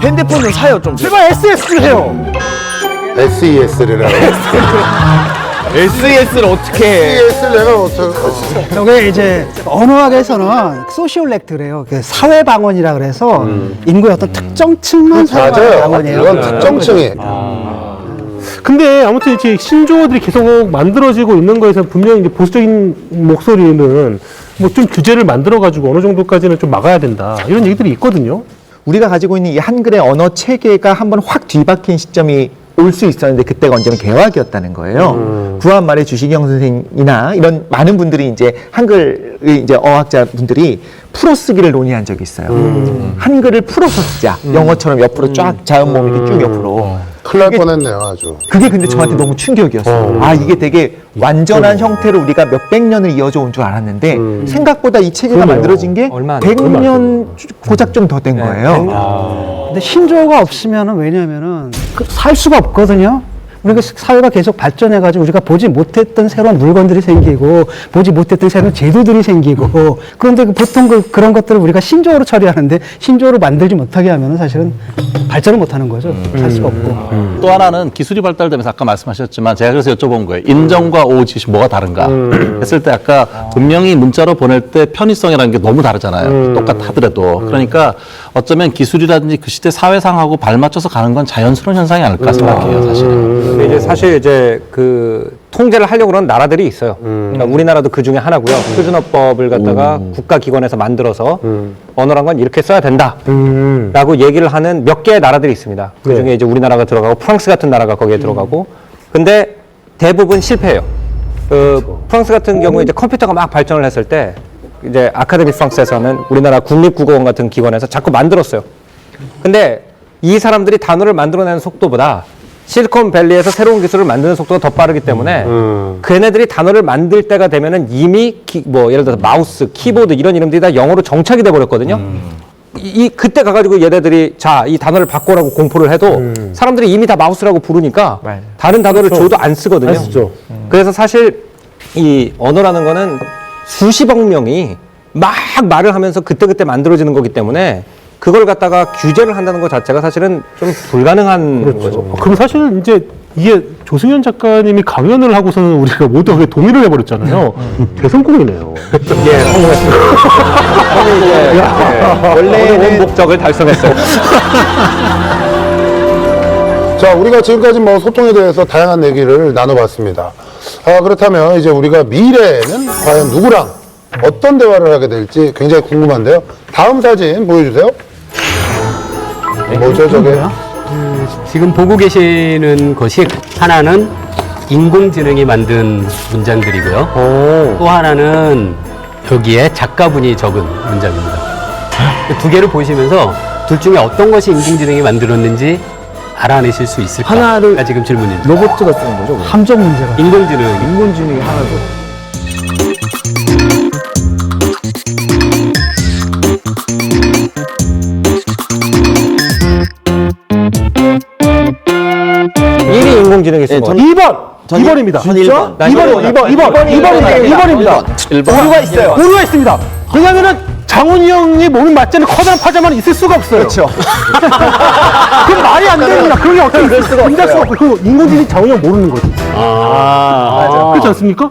핸드폰은 사요 좀. 제발 SS를 해요. SES를 하고 SES를 어떻게 해? SES를 내가 어떻게 저게 이제 언어학에서는 소시올렉트래요. 그 사회 방언이라 그래서 인구의 어떤 특정 층만 사용하는 맞아요. 방언이에요. 그건 특정층이 근데 아무튼 이렇게 신조어들이 계속 만들어지고 있는 거에서 분명히 이제 보수적인 목소리는 뭐 좀 규제를 만들어가지고 어느 정도까지는 좀 막아야 된다 이런 얘기들이 있거든요. 우리가 가지고 있는 이 한글의 언어 체계가 한번 확 뒤바뀐 시점이 올 수 있었는데 그때가 언제면 개화기였다는 거예요. 구한말의 주시경 선생이나 이런 많은 분들이 이제 한글의 이제 어학자 분들이 풀어쓰기를 논의한 적이 있어요. 한글을 풀어서 쓰자. 영어처럼 옆으로 쫙 자연모음 이렇게 쭉 옆으로. 큰일 날 뻔했네요 아주. 그게 근데 저한테 너무 충격이었어요. 아, 이게 되게 완전한 형태로 우리가 몇백 년을 이어져 온 줄 알았는데 생각보다 이 체계가 만들어진 게 얼마 안 돼요. 100년 고작 좀 더 된 거예요. 근데 신조어가 없으면은 왜냐면은 살 수가 없거든요. 우리가 사회가 계속 발전해가지고 우리가 보지 못했던 새로운 물건들이 생기고 보지 못했던 새로운 제도들이 생기고 그런데 보통 그런 것들을 우리가 신조어로 처리하는데 신조어로 만들지 못하게 하면은 사실은 발전을 못하는 거죠. 살 수가 없고. 또 하나는 기술이 발달되면서 아까 말씀하셨지만 제가 그래서 여쭤본 거예요. 인정과 오짓이 뭐가 다른가 했을 때 아까 분명히 문자로 보낼 때 편의성이라는 게 너무 다르잖아요. 똑같하더라도. 그러니까 어쩌면 기술이라든지 그 시대 사회상하고 발맞춰서 가는 건 자연스러운 현상이 아닐까 생각해요. 사실은. 근데 이제 사실 이제 그 통제를 하려고 그러는 나라들이 있어요. 그러니까 우리나라도 그 중에 하나고요. 표준어법을 갖다가 국가기관에서 만들어서 언어란 건 이렇게 써야 된다. 라고 얘기를 하는 몇 개의 나라들이 있습니다. 그 중에 이제 우리나라가 들어가고 프랑스 같은 나라가 거기에 들어가고. 근데 대부분 실패해요. 그 프랑스 같은 경우에 이제 컴퓨터가 막 발전을 했을 때 이제 아카데미 프랑스에서는 우리나라 국립국어원 같은 기관에서 자꾸 만들었어요. 근데 이 사람들이 단어를 만들어내는 속도보다 실리콘밸리에서 새로운 기술을 만드는 속도가 더 빠르기 때문에 걔네들이 단어를 만들 때가 되면은 이미 뭐 예를 들어서 마우스, 키보드 이런 이름들이 다 영어로 정착이 돼 버렸거든요. 그때 가가지고 얘네들이 자, 이 단어를 바꿔라고 공포를 해도 사람들이 이미 다 마우스라고 부르니까 다른 단어를 줘도 안 쓰거든요. 안 쓰죠. 그래서 사실 이 언어라는 거는 수십억 명이 막 말을 하면서 그때그때 만들어지는 거기 때문에 그걸 갖다가 규제를 한다는 것 자체가 사실은 좀 불가능한 거죠. 그럼 사실 이제 이게 조승현 작가님이 강연을 하고서는 우리가 모두 그게 동의를 해버렸잖아요. 대성공이네요. 예, 성공했습니다. 원래는 온 목적을 달성했어요. 자, 우리가 지금까지 뭐 소통에 대해서 다양한 얘기를 나눠봤습니다. 그렇다면 이제 우리가 미래에는 과연 누구랑 어떤 대화를 하게 될지 굉장히 궁금한데요. 다음 사진 보여주세요. 뭐죠, 저게? 지금 보고 계시는 것이 하나는 인공지능이 만든 문장들이고요. 또 하나는 여기에 작가분이 적은 문장입니다. 두 개를 보시면서 둘 중에 어떤 것이 인공지능이 만들었는지 알아내실 수 있을까? 하나를 지금 질문입니다. 로봇가 쓰는 거죠? 그럼? 함정 문제가. 인공지능이 하나도. 이미 인공지능이 쓴 거예요. 2번입니다. 진짜? 2번입니다. 오류가 있어요. 오류가 있습니다. 왜냐면은 장훈이 형이 몸이 맞지 않는 커다란 파자마는 있을 수가 없어요. 그렇죠. 그건 말이 안 됩니다. 그런 게 어떻게 있을 수가 없어요. 그 인공지능이 장훈이 형 모르는 거지. 그렇지 않습니까?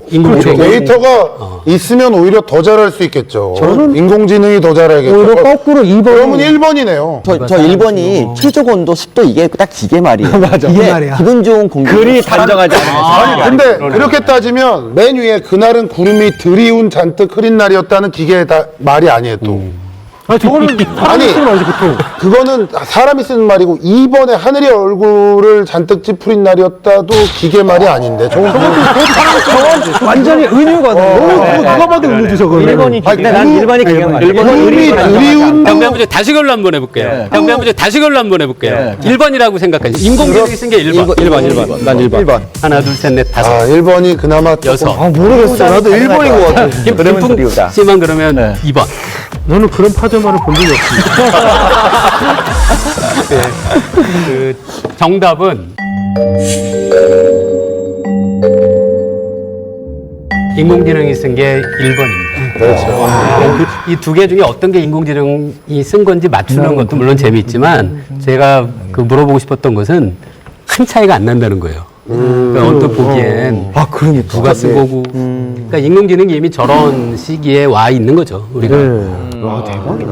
인공지능. 데이터가 있으면 오히려 더 잘할 수 있겠죠. 저는 인공지능이 더 잘하겠죠. 오히려 거꾸로 2번. 그러면 1번이네요. 저 1번이 최적 온도 10도 이게 딱 기계 말이에요. 맞아. 기계 말이야. 기분 좋은 공기. 글이 단정하지 않아요. 아니 근데 그렇게 따지면 맨 위에 그날은 구름이 들이운 잔뜩 흐린 날이었다는 기계의 말이 아니에요 또. 아니, 저거는 아니. 쓰는 말이지, 보통. 그거는 사람이 쓰는 말이고 2번에 하늘이 얼굴을 잔뜩 찌푸린 날이었다도 기계 말이 아닌데 저건 완전히 은유거든. 누가 봐도 은유지, 저거는. 1번이 근데 난 일반이 기가 막혀. 구름이 들이운 경배 문제 다시 걸로 한번 해볼게요. 경배 문제 다시 걸로 한번 해볼게요. 1번이라고 생각하시죠. 인공지능이 쓴 게 1번. 1번. 난 1번. 하나, 둘, 셋, 넷, 다섯, 1번이 그나마 여섯. 모르겠어. 나도 1번인 것 같아. 김풍 씨만 그러면 2번. 저는 그런 파자마를 본 적이 없습니다. 그 정답은 인공지능이 쓴 게 1번입니다. 그렇죠. 이 두 개 중에 어떤 게 인공지능이 쓴 건지 맞추는 것도 물론 재미있지만 제가 그 물어보고 싶었던 것은 큰 차이가 안 난다는 거예요. 그러니까 언뜻 보기엔 그러니까. 누가 쓴 거고. 그러니까 인공지능이 이미 저런 시기에 와 있는 거죠. 우리가. 와, 대박이다.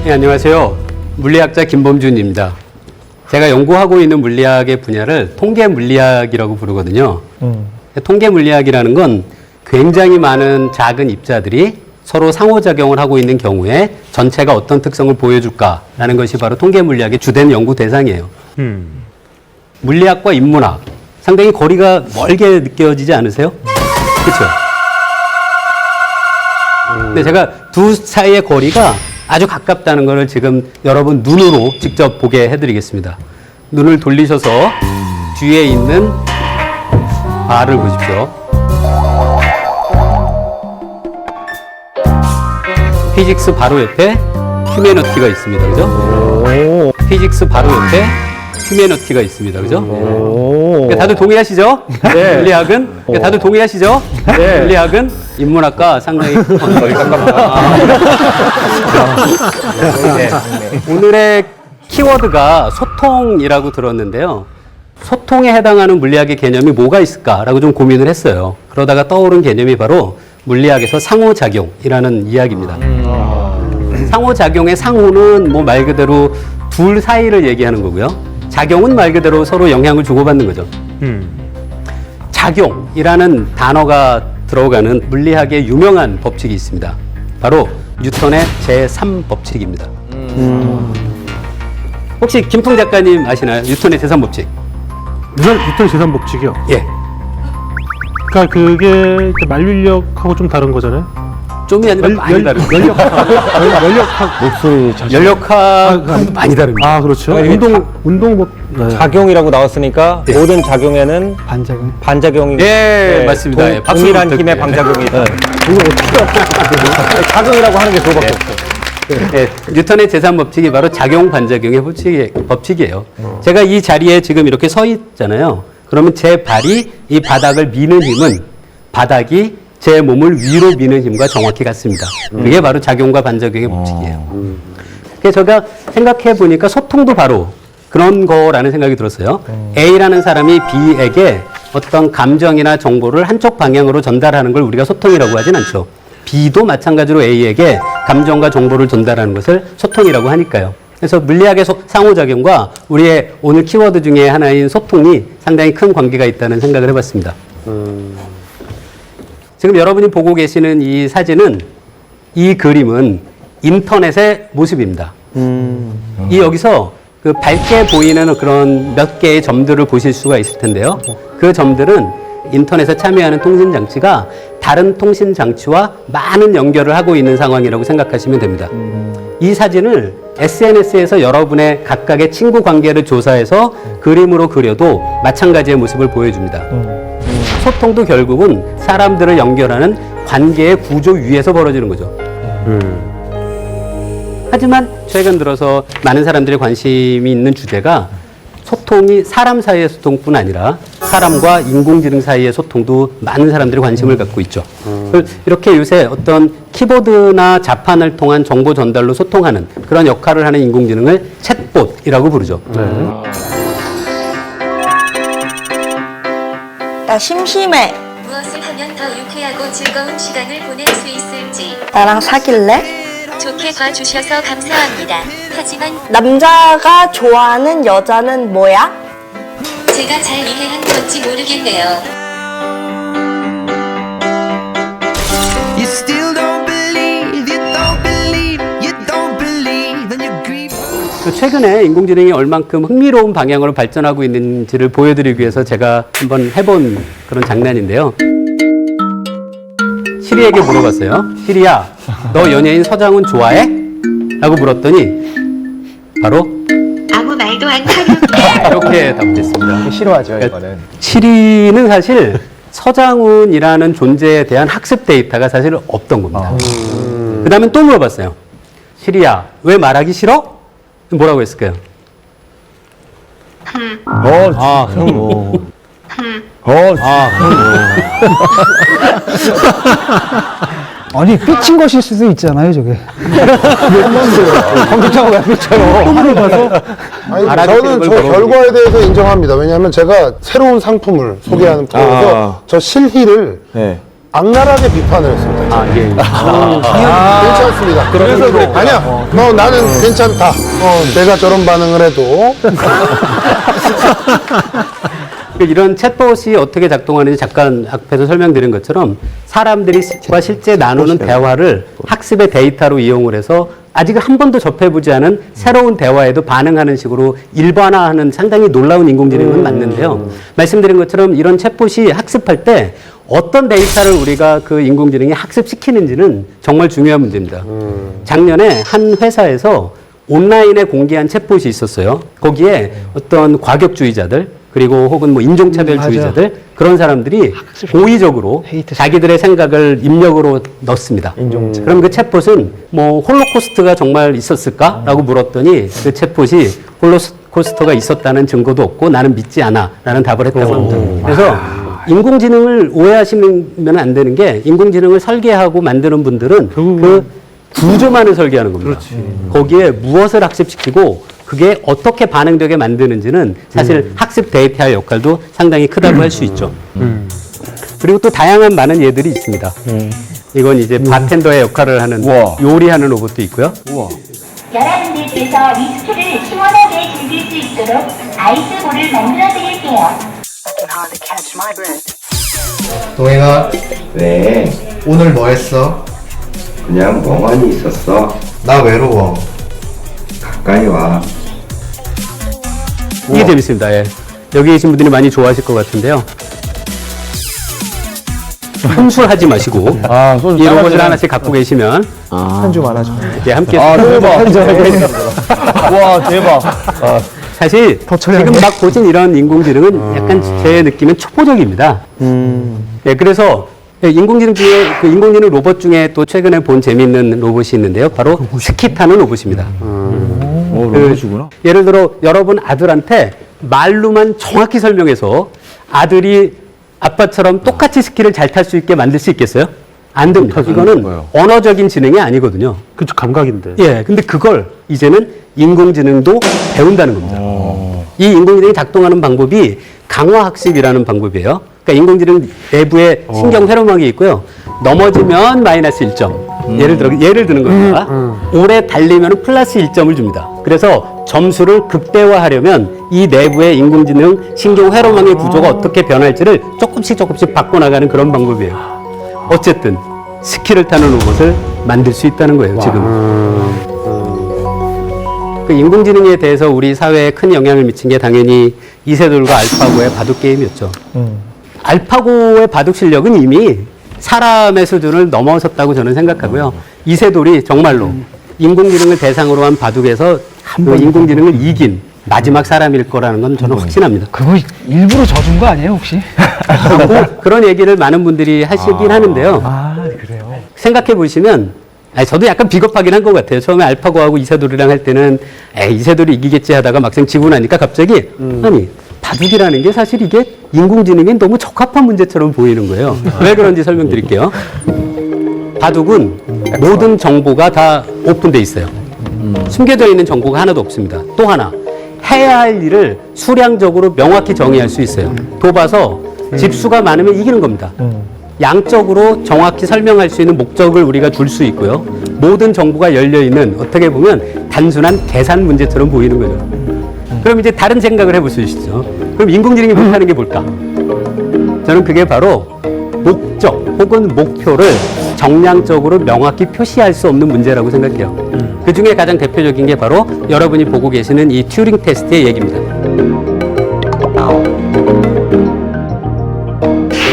네, 안녕하세요. 물리학자 김범준입니다. 제가 연구하고 있는 물리학의 분야를 통계 물리학이라고 부르거든요. 통계 물리학이라는 건 굉장히 많은 작은 입자들이 서로 상호작용을 하고 있는 경우에 전체가 어떤 특성을 보여줄까라는 것이 바로 통계 물리학의 주된 연구 대상이에요. 물리학과 인문학 상당히 거리가 멀게 느껴지지 않으세요? 그렇죠? 근데 제가 두 사이의 거리가 아주 가깝다는 것을 지금 여러분 눈으로 직접 보게 해드리겠습니다. 눈을 돌리셔서 뒤에 있는 바를 보십시오. 피직스 바로 옆에 휴메노티가 있습니다. 그죠? 피직스 바로 옆에 휴메노티가 있습니다. 그죠? 그러니까 다들 동의하시죠? 네. 물리학은? 그러니까 다들 동의하시죠? 네. 물리학은 인문학과 상당히 거리가 가깝다. 네. 오늘의 키워드가 소통이라고 들었는데요. 소통에 해당하는 물리학의 개념이 뭐가 있을까라고 좀 고민을 했어요. 그러다가 떠오른 개념이 바로 물리학에서 상호작용이라는 이야기입니다. 상호작용의 상호는 뭐 말 그대로 둘 사이를 얘기하는 거고요. 작용은 말 그대로 서로 영향을 주고받는 거죠. 작용이라는 단어가 들어가는 물리학의 유명한 법칙이 있습니다. 바로 뉴턴의 제3법칙입니다. 혹시 김풍 작가님 아시나요? 뉴턴의 재산 법칙. 유턴 재산 법칙이요. 예. 그러니까 그게 이제 만류력하고 좀 다른 거잖아요. 좀이 아니라 많이 다릅니다. 연력하고 목소리 연력하고 많이 다릅니다. 아 그렇죠. 운동법 작용이라고 나왔으니까 모든 작용에는 반작용. 반작용이 예, 맞습니다. 예, 박수 동일한 부탁드려요. 힘의 반작용이 있다. 작용이라고 하는 게 그거밖에 없어. 예, 뉴턴의 재산 법칙이 바로 작용 반작용의 법칙이에요. 제가 이 자리에 지금 이렇게 서 있잖아요. 그러면 제 발이 이 바닥을 미는 힘은 바닥이 제 몸을 위로 미는 힘과 정확히 같습니다. 그게 바로 작용과 반작용의 법칙이에요. 그래서 제가 생각해 보니까 소통도 바로 그런 거라는 생각이 들었어요. A라는 사람이 B에게 어떤 감정이나 정보를 한쪽 방향으로 전달하는 걸 우리가 소통이라고 하진 않죠. B도 마찬가지로 A에게 감정과 정보를 전달하는 것을 소통이라고 하니까요. 그래서 물리학의 상호작용과 우리의 오늘 키워드 중에 하나인 소통이 상당히 큰 관계가 있다는 생각을 해봤습니다. 지금 여러분이 보고 계시는 이 사진은, 이 그림은 인터넷의 모습입니다. 이 여기서 그 밝게 보이는 그런 몇 개의 점들을 보실 수가 있을 텐데요. 그 점들은 인터넷에 참여하는 통신장치가 다른 통신장치와 많은 연결을 하고 있는 상황이라고 생각하시면 됩니다. 이 사진을 SNS에서 여러분의 각각의 친구 관계를 조사해서 그림으로 그려도 마찬가지의 모습을 보여줍니다. 소통도 결국은 사람들을 연결하는 관계의 구조 위에서 벌어지는 거죠. 하지만 최근 들어서 많은 사람들이 관심이 있는 주제가 소통이 사람 사이의 소통뿐 아니라 사람과 인공지능 사이의 소통도 많은 사람들이 관심을 갖고 있죠. 이렇게 요새 어떤 키보드나 자판을 통한 정보 전달로 소통하는 그런 역할을 하는 인공지능을 챗봇이라고 부르죠. 나 심심해. 무엇을 하면 더 유쾌하고 즐거운 시간을 보낼 수 있을지 나랑 사귈래? 좋게 봐주셔서 감사합니다. 하지만 남자가 좋아하는 여자는 뭐야? 제가 잘 이해한 건지 모르겠네요. 최근에 인공지능이 얼만큼 흥미로운 방향으로 발전하고 있는지를 보여드리기 위해서 제가 한번 해본 그런 장난인데요. 시리에게 물어봤어요. 시리야, 너 연예인 서장훈 좋아해? 라고 물었더니 바로 아무 말도 안 하는데 이렇게 답했습니다. 싫어하죠, 이거는. 시리는 사실 서장훈이라는 존재에 대한 학습 데이터가 사실 없던 겁니다. 그 다음에 또 물어봤어요. 시리야, 왜 말하기 싫어? 뭐라고 했을까요? 아니 삐친 것일 수도 있잖아요, 저게. 컴퓨터가 왜 삐쳐요? 아니, 알아듣는 저는 걸 저 물어보고. 결과에 대해서 인정합니다. 왜냐하면 제가 새로운 상품을 소개하는 프로에서 저 실희를 네. 악랄하게 비판을 했습니다. 예. 괜찮습니다. 그래서 그래. 아니야. 나는 괜찮다. 내가 저런 반응을 해도. 이런 챗봇이 어떻게 작동하는지 잠깐 앞에서 설명드린 것처럼 사람들과 실제 나누는 대화를 학습의 데이터로 이용을 해서 아직 한 번도 접해보지 않은 새로운 대화에도 반응하는 식으로 일반화하는 상당히 놀라운 인공지능은 맞는데요. 말씀드린 것처럼 이런 챗봇이 학습할 때 어떤 데이터를 우리가 그 인공지능이 학습시키는지는 정말 중요한 문제입니다. 작년에 한 회사에서 온라인에 공개한 챗봇이 있었어요. 거기에 어떤 과격주의자들 그리고 혹은 뭐 인종차별주의자들 그런 사람들이 고의적으로 자기들의 생각을 입력으로 넣습니다. 그럼 그 챗봇은 뭐 홀로코스트가 정말 있었을까라고 물었더니 그 챗봇이 홀로코스트가 있었다는 증거도 없고 나는 믿지 않아 라는 답을 했다고 합니다. 그래서 인공지능을 오해하시면 안 되는 게 인공지능을 설계하고 만드는 분들은 그 구조만을 설계하는 겁니다. 거기에 무엇을 학습시키고 그게 어떻게 반응되게 만드는지는 사실 학습 데이터의 역할도 상당히 크다고 할 수 있죠. 그리고 또 다양한 많은 예들이 있습니다. 이건 이제 바텐더의 역할을 하는 요리하는 로봇도 있고요. 여러분들께서 위스키를 시원하게 즐길 수 있도록 아이스볼을 만들어 드릴게요. 동행아, 왜? 오늘 뭐 했어? 그냥 멍하니 있었어. 나 외로워. 가까이 와. 이게 재밌습니다. 예. 여기 계신 분들이 많이 좋아하실 것 같은데요. 혼술하지 마시고 이 로봇을 하나씩 갖고 계시면 한주 많아져. 예, 함께 와, 대박. 사실 지금 막 보신 이런 인공지능은 약간 제 느낌은 초보적입니다. 예, 그래서 인공지능 중에 그 인공지능 로봇 중에 또 최근에 본 재미있는 로봇이 있는데요. 바로 스키 타는 로봇입니다. 로봇이구나. 예를 들어 여러분 아들한테 말로만 정확히 설명해서 아들이 아빠처럼 똑같이 스키를 잘 탈 수 있게 만들 수 있겠어요? 안 됩니다. 이거는 언어적인 지능이 아니거든요. 그쵸, 감각인데. 예, 근데 그걸 이제는 인공지능도 배운다는 겁니다. 이 인공지능이 작동하는 방법이 강화학습이라는 방법이에요. 그러니까 인공지능 내부에 신경 회로막이 있고요. 넘어지면 마이너스 1점. 예를 드는 겁니다. 오래 달리면 플러스 1점을 줍니다. 그래서 점수를 극대화하려면 이 내부의 인공지능 신경 회로망의 구조가 어떻게 변할지를 조금씩 바꿔나가는 그런 방법이에요. 어쨌든 스키를 타는 로봇을 만들 수 있다는 거예요, 지금. 그 인공지능에 대해서 우리 사회에 큰 영향을 미친 게 당연히 이세돌과 알파고의 바둑 게임이었죠. 알파고의 바둑 실력은 이미 사람의 수준을 넘어섰다고 저는 생각하고요. 이세돌이 정말로 인공지능을 대상으로 한 바둑에서 그 인공지능을 이긴 마지막 사람일 거라는 건 저는 확신합니다. 그거 일부러 져준 거 아니에요, 혹시? 그런 얘기를 많은 분들이 하시긴 하는데요. 그래요? 생각해 보시면 저도 약간 비겁하긴 한 것 같아요. 처음에 알파고하고 이세돌이랑 할 때는 이세돌이 이기겠지 하다가 막상 지고 나니까 갑자기 아니 바둑이라는 게 사실 이게 인공지능에 너무 적합한 문제처럼 보이는 거예요. 왜 그런지 설명드릴게요. 바둑은 모든 정보가 다 오픈돼 있어요. 숨겨져 있는 정보가 하나도 없습니다. 또 하나 해야 할 일을 수량적으로 명확히 정의할 수 있어요. 돕아서 집수가 많으면 이기는 겁니다. 양적으로 정확히 설명할 수 있는 목적을 우리가 줄 수 있고요. 모든 정보가 열려있는 어떻게 보면 단순한 계산 문제처럼 보이는 거죠. 그럼 이제 다른 생각을 해볼 수 있죠. 그럼 인공지능이 못하는 게 뭘까? 저는 그게 바로 목적 혹은 목표를 정량적으로 명확히 표시할 수 없는 문제라고 생각해요. 그 중에 가장 대표적인 게 바로 여러분이 보고 계시는 이 튜링 테스트의 얘기입니다.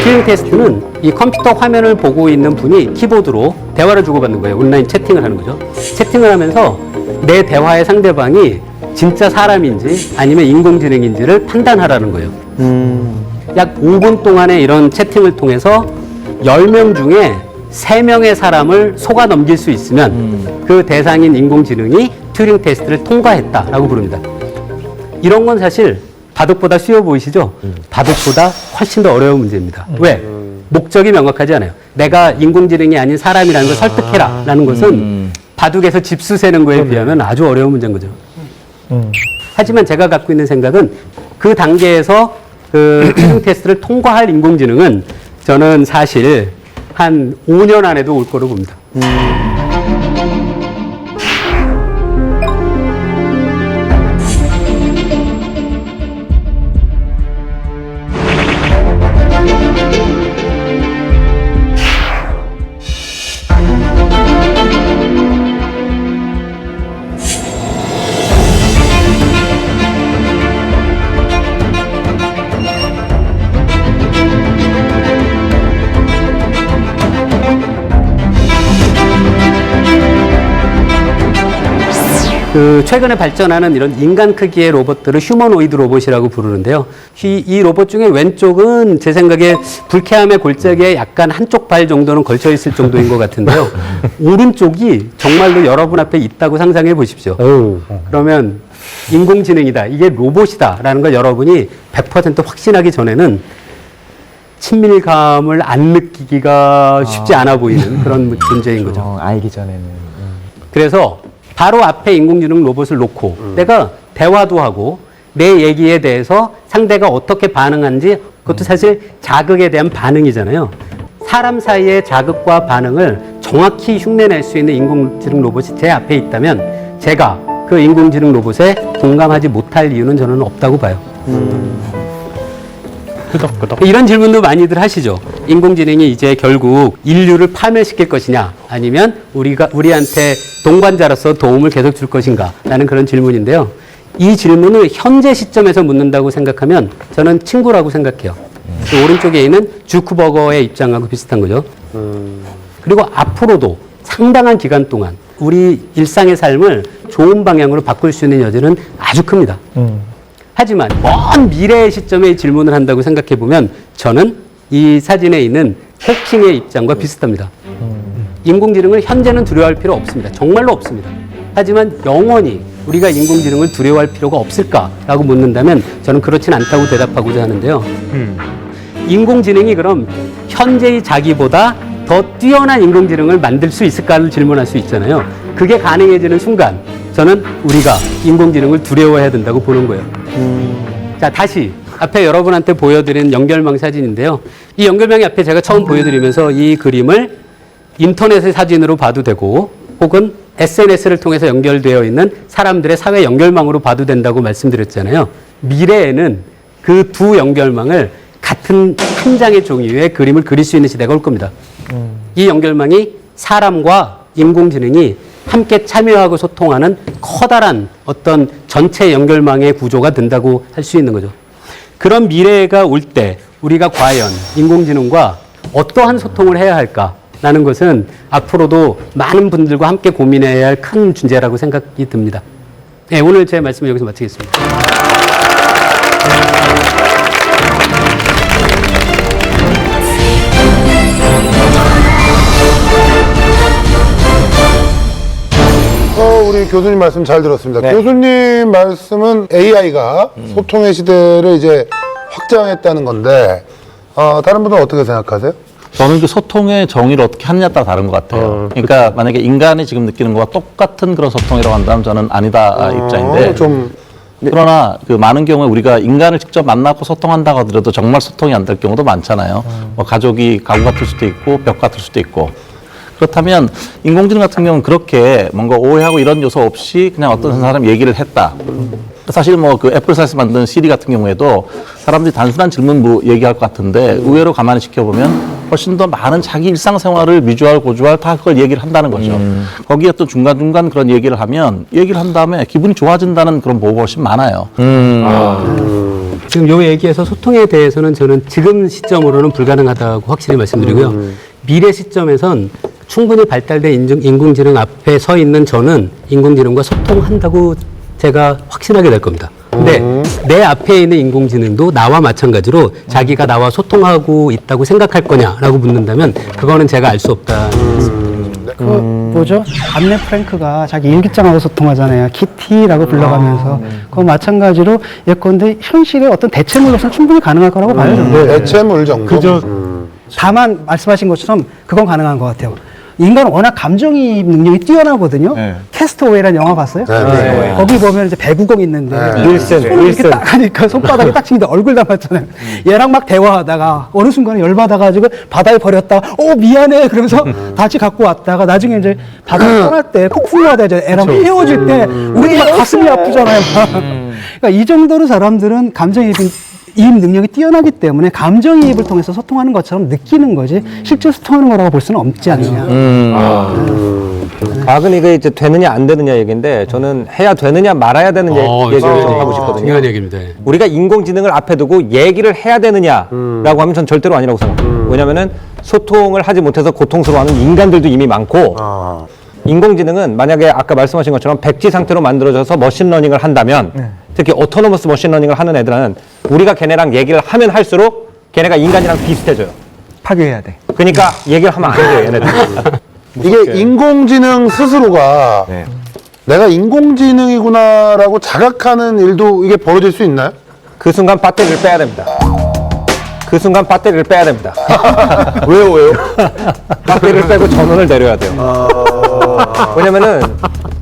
튜링 테스트는 이 컴퓨터 화면을 보고 있는 분이 키보드로 대화를 주고받는 거예요. 온라인 채팅을 하는 거죠. 채팅을 하면서 내 대화의 상대방이 진짜 사람인지 아니면 인공지능인지를 판단하라는 거예요. 약 5분 동안의 이런 채팅을 통해서 10명 중에 3명의 사람을 속아 넘길 수 있으면 그 대상인 인공지능이 튜링 테스트를 통과했다라고 부릅니다. 이런 건 사실 바둑보다 쉬워 보이시죠? 바둑보다 훨씬 더 어려운 문제입니다. 왜? 목적이 명확하지 않아요. 내가 인공지능이 아닌 사람이라는 걸 설득해라 라는 것은 바둑에서 집수 세는 거에 비하면 아주 어려운 문제인 거죠. 하지만 제가 갖고 있는 생각은 그 단계에서 그 튜링 테스트를 통과할 인공지능은 저는 사실 한 5년 안에도 올 거로 봅니다. 그 최근에 발전하는 이런 인간 크기의 로봇들을 휴머노이드 로봇이라고 부르는데요. 이 로봇 중에 왼쪽은 제 생각에 불쾌함의 골짜기에 약간 한쪽 발 정도는 걸쳐 있을 정도인 것 같은데요. 오른쪽이 정말로 여러분 앞에 있다고 상상해 보십시오. 그러면 인공지능이다, 이게 로봇이다라는 걸 여러분이 100% 확신하기 전에는 친밀감을 안 느끼기가 쉽지 않아 보이는 그런 문제인 거죠. 알기 전에는. 그래서 바로 앞에 인공지능 로봇을 놓고 내가 대화도 하고 내 얘기에 대해서 상대가 어떻게 반응하는지, 그것도 사실 자극에 대한 반응이잖아요. 사람 사이의 자극과 반응을 정확히 흉내낼 수 있는 인공지능 로봇이 제 앞에 있다면 제가 그 인공지능 로봇에 공감하지 못할 이유는 저는 없다고 봐요. 이런 질문도 많이들 하시죠. 인공지능이 이제 결국 인류를 파멸시킬 것이냐, 아니면 우리한테 동반자로서 도움을 계속 줄 것인가 라는 그런 질문인데요. 이 질문을 현재 시점에서 묻는다고 생각하면 저는 친구라고 생각해요. 그 오른쪽에 있는 주크버거의 입장하고 비슷한 거죠. 그리고 앞으로도 상당한 기간 동안 우리 일상의 삶을 좋은 방향으로 바꿀 수 있는 여지는 아주 큽니다. 하지만 먼 미래의 시점에 질문을 한다고 생각해 보면 저는 이 사진에 있는 호킹의 입장과 비슷합니다. 인공지능을 현재는 두려워할 필요 없습니다. 정말로 없습니다. 하지만 영원히 우리가 인공지능을 두려워할 필요가 없을까라고 묻는다면 저는 그렇진 않다고 대답하고자 하는데요. 인공지능이 그럼 현재의 자기보다 더 뛰어난 인공지능을 만들 수 있을까를 질문할 수 있잖아요. 그게 가능해지는 순간 저는 우리가 인공지능을 두려워해야 된다고 보는 거예요. 자, 다시 앞에 여러분한테 보여드린 연결망 사진인데요. 이 연결망이 앞에 제가 처음 보여드리면서 이 그림을 인터넷의 사진으로 봐도 되고 혹은 SNS를 통해서 연결되어 있는 사람들의 사회 연결망으로 봐도 된다고 말씀드렸잖아요. 미래에는 그 두 연결망을 같은 한 장의 종이 위에 그림을 그릴 수 있는 시대가 올 겁니다. 이 연결망이 사람과 인공지능이 함께 참여하고 소통하는 커다란 어떤 전체 연결망의 구조가 된다고 할 수 있는 거죠. 그런 미래가 올 때 우리가 과연 인공지능과 어떠한 소통을 해야 할까라는 것은 앞으로도 많은 분들과 함께 고민해야 할 큰 주제라고 생각이 듭니다. 네, 오늘 제 말씀을 여기서 마치겠습니다. 우리 교수님 말씀 잘 들었습니다. 네. 교수님 말씀은 AI가 소통의 시대를 이제 확장했다는 건데, 다른 분은 어떻게 생각하세요? 저는 그 소통의 정의를 어떻게 하느냐에 따라 다른 것 같아요. 그러니까 만약에 인간이 지금 느끼는 것과 똑같은 그런 소통이라고 한다면 저는 아니다 입장인데. 그러나 그 많은 경우에 우리가 인간을 직접 만나고 소통한다고 하더라도 정말 소통이 안 될 경우도 많잖아요. 뭐 가족이 가구 같을 수도 있고 벽 같을 수도 있고. 그렇다면 인공지능 같은 경우는 그렇게 뭔가 오해하고 이런 요소 없이 그냥 어떤 사람이 얘기를 했다. 사실 뭐 그 애플사에서 만든 시리 같은 경우에도 사람들이 단순한 질문 뭐 얘기할 것 같은데 의외로 가만히 지켜보면 훨씬 더 많은 자기 일상생활을 미주알, 고주알 다 그걸 얘기를 한다는 거죠. 거기에 또 중간중간 그런 얘기를 하면 얘기를 한 다음에 기분이 좋아진다는 그런 보고가 훨씬 많아요. 지금 요 얘기에서 소통에 대해서는 저는 지금 시점으로는 불가능하다고 확실히 말씀드리고요. 미래 시점에선 충분히 발달된 인공지능 앞에 서 있는 저는 인공지능과 소통한다고 제가 확신하게 될 겁니다. 근데 내 앞에 있는 인공지능도 나와 마찬가지로 자기가 나와 소통하고 있다고 생각할 거냐라고 묻는다면 그거는 제가 알 수 없다. 뭐죠? 안네 프랭크가 자기 일기장하고 소통하잖아요. 키티라고 불러가면서. 그거 마찬가지로 예컨대 현실의 어떤 대체물로서는 충분히 가능할 거라고 봐요. 대체물 정도? 그죠. 다만 말씀하신 것처럼 그건 가능한 것 같아요. 인간은 워낙 감정이입 능력이 뛰어나거든요. 캐스트어웨이라는 영화 봤어요? 네. 거기 보면 이제 배구공 있는데 손을 이렇게 딱 하니까 손바닥에 딱 치는데 얼굴 담았잖아요. 얘랑 막 대화하다가 어느 순간에 열받아가지고 바다에 버렸다가 미안해 그러면서 다시 갖고 왔다가 나중에 이제 바다에 떠날 때 폭풍하다 이제 애랑 헤어질 때 우리 막 가슴이 아프잖아요. 그러니까 이 정도로 사람들은 감정이입 능력이 뛰어나기 때문에 감정이입을 통해서 소통하는 것처럼 느끼는 거지 실제 소통하는 거라고 볼 수는 없지 않느냐. 과학은 이게 이제 되느냐 안 되느냐 얘기인데 저는 해야 되느냐 말아야 되는 얘기를 좀 하고 싶거든요. 중요한 얘기입니다. 우리가 인공지능을 앞에 두고 얘기를 해야 되느냐라고 하면 전 절대로 아니라고 생각해요. 왜냐면은 소통을 하지 못해서 고통스러워하는 인간들도 이미 많고 인공지능은 만약에 아까 말씀하신 것처럼 백지 상태로 만들어져서 머신러닝을 한다면 특히 오토노머스 머신러닝을 하는 애들은 우리가 걔네랑 얘기를 하면 할수록 걔네가 인간이랑 비슷해져요. 파괴해야 돼. 그러니까 얘기를 하면 안 돼요, 얘네들. 이게 인공지능 스스로가 내가 인공지능이구나라고 자각하는 일도 이게 벌어질 수 있나요? 그 순간 배터리를 빼야 됩니다. 그 순간 배터리를 빼야 됩니다. 왜요? 배터리를 빼고 전원을 내려야 돼요. 왜냐면은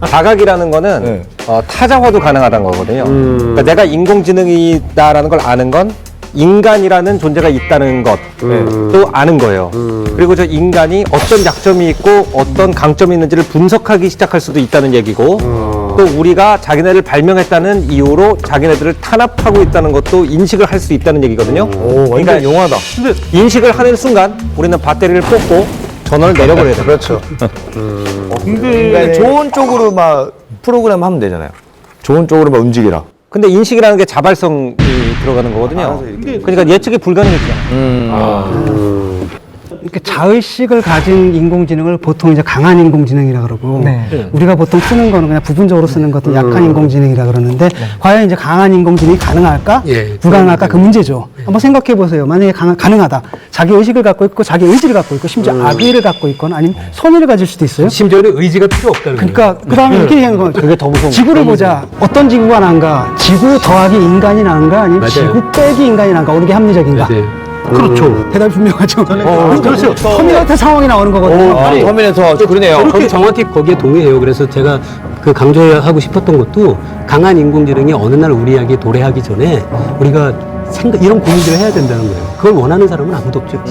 자각이라는 거는 타자화도 가능하다는 거거든요. 그러니까 내가 인공지능이다라는 걸 아는 건 인간이라는 존재가 있다는 것도 아는 거예요. 그리고 저 인간이 어떤 약점이 있고 어떤 강점이 있는지를 분석하기 시작할 수도 있다는 얘기고 또 우리가 자기네를 발명했다는 이유로 자기네들을 탄압하고 있다는 것도 인식을 할 수 있다는 얘기거든요. 그러니까 용하다. 인식을 하는 순간 우리는 배터리를 뽑고 전원을 내려버려야 돼요. 그렇죠. 근데 좋은 쪽으로 막 프로그램 하면 되잖아요. 좋은 쪽으로만 움직이라. 근데 인식이라는 게 자발성이 들어가는 거거든요. 그러니까 예측이 불가능해지잖아요. 이렇게 자의식을 가진 인공지능을 보통 이제 강한 인공지능이라 그러고 우리가 보통 쓰는 거는 그냥 부분적으로 쓰는 것도 약한 인공지능이라 그러는데 과연 이제 강한 인공지능이 가능할까? 불가능할까? 그 문제죠. 한번 생각해 보세요. 만약에 가능하다. 자기 의식을 갖고 있고 자기 의지를 갖고 있고 심지어 악의를 갖고 있거나 아니면 선의를 가질 수도 있어요. 심지어는 의지가 필요 없다는 거예요. 그러니까 그다음에 이렇게 얘기하는 거죠. 그게 더 무서운 지구를 보자. 어떤 지구가 나은가? 지구 더하기 인간이 나은가? 아니면 지구 빼기 인간이 나은가? 어느 게 합리적인가? 그렇죠. 대답이 분명하죠. 그렇죠. 터미네이터 상황이 나오는 거거든요. 화면에서 그러네요. 그렇게 정확히 거기에 동의해요. 그래서 제가 그 강조하고 싶었던 것도 강한 인공지능이 어느 날 우리에게 도래하기 전에 우리가 이런 고민들을 해야 된다는 거예요. 그걸 원하는 사람은 아무도 없죠.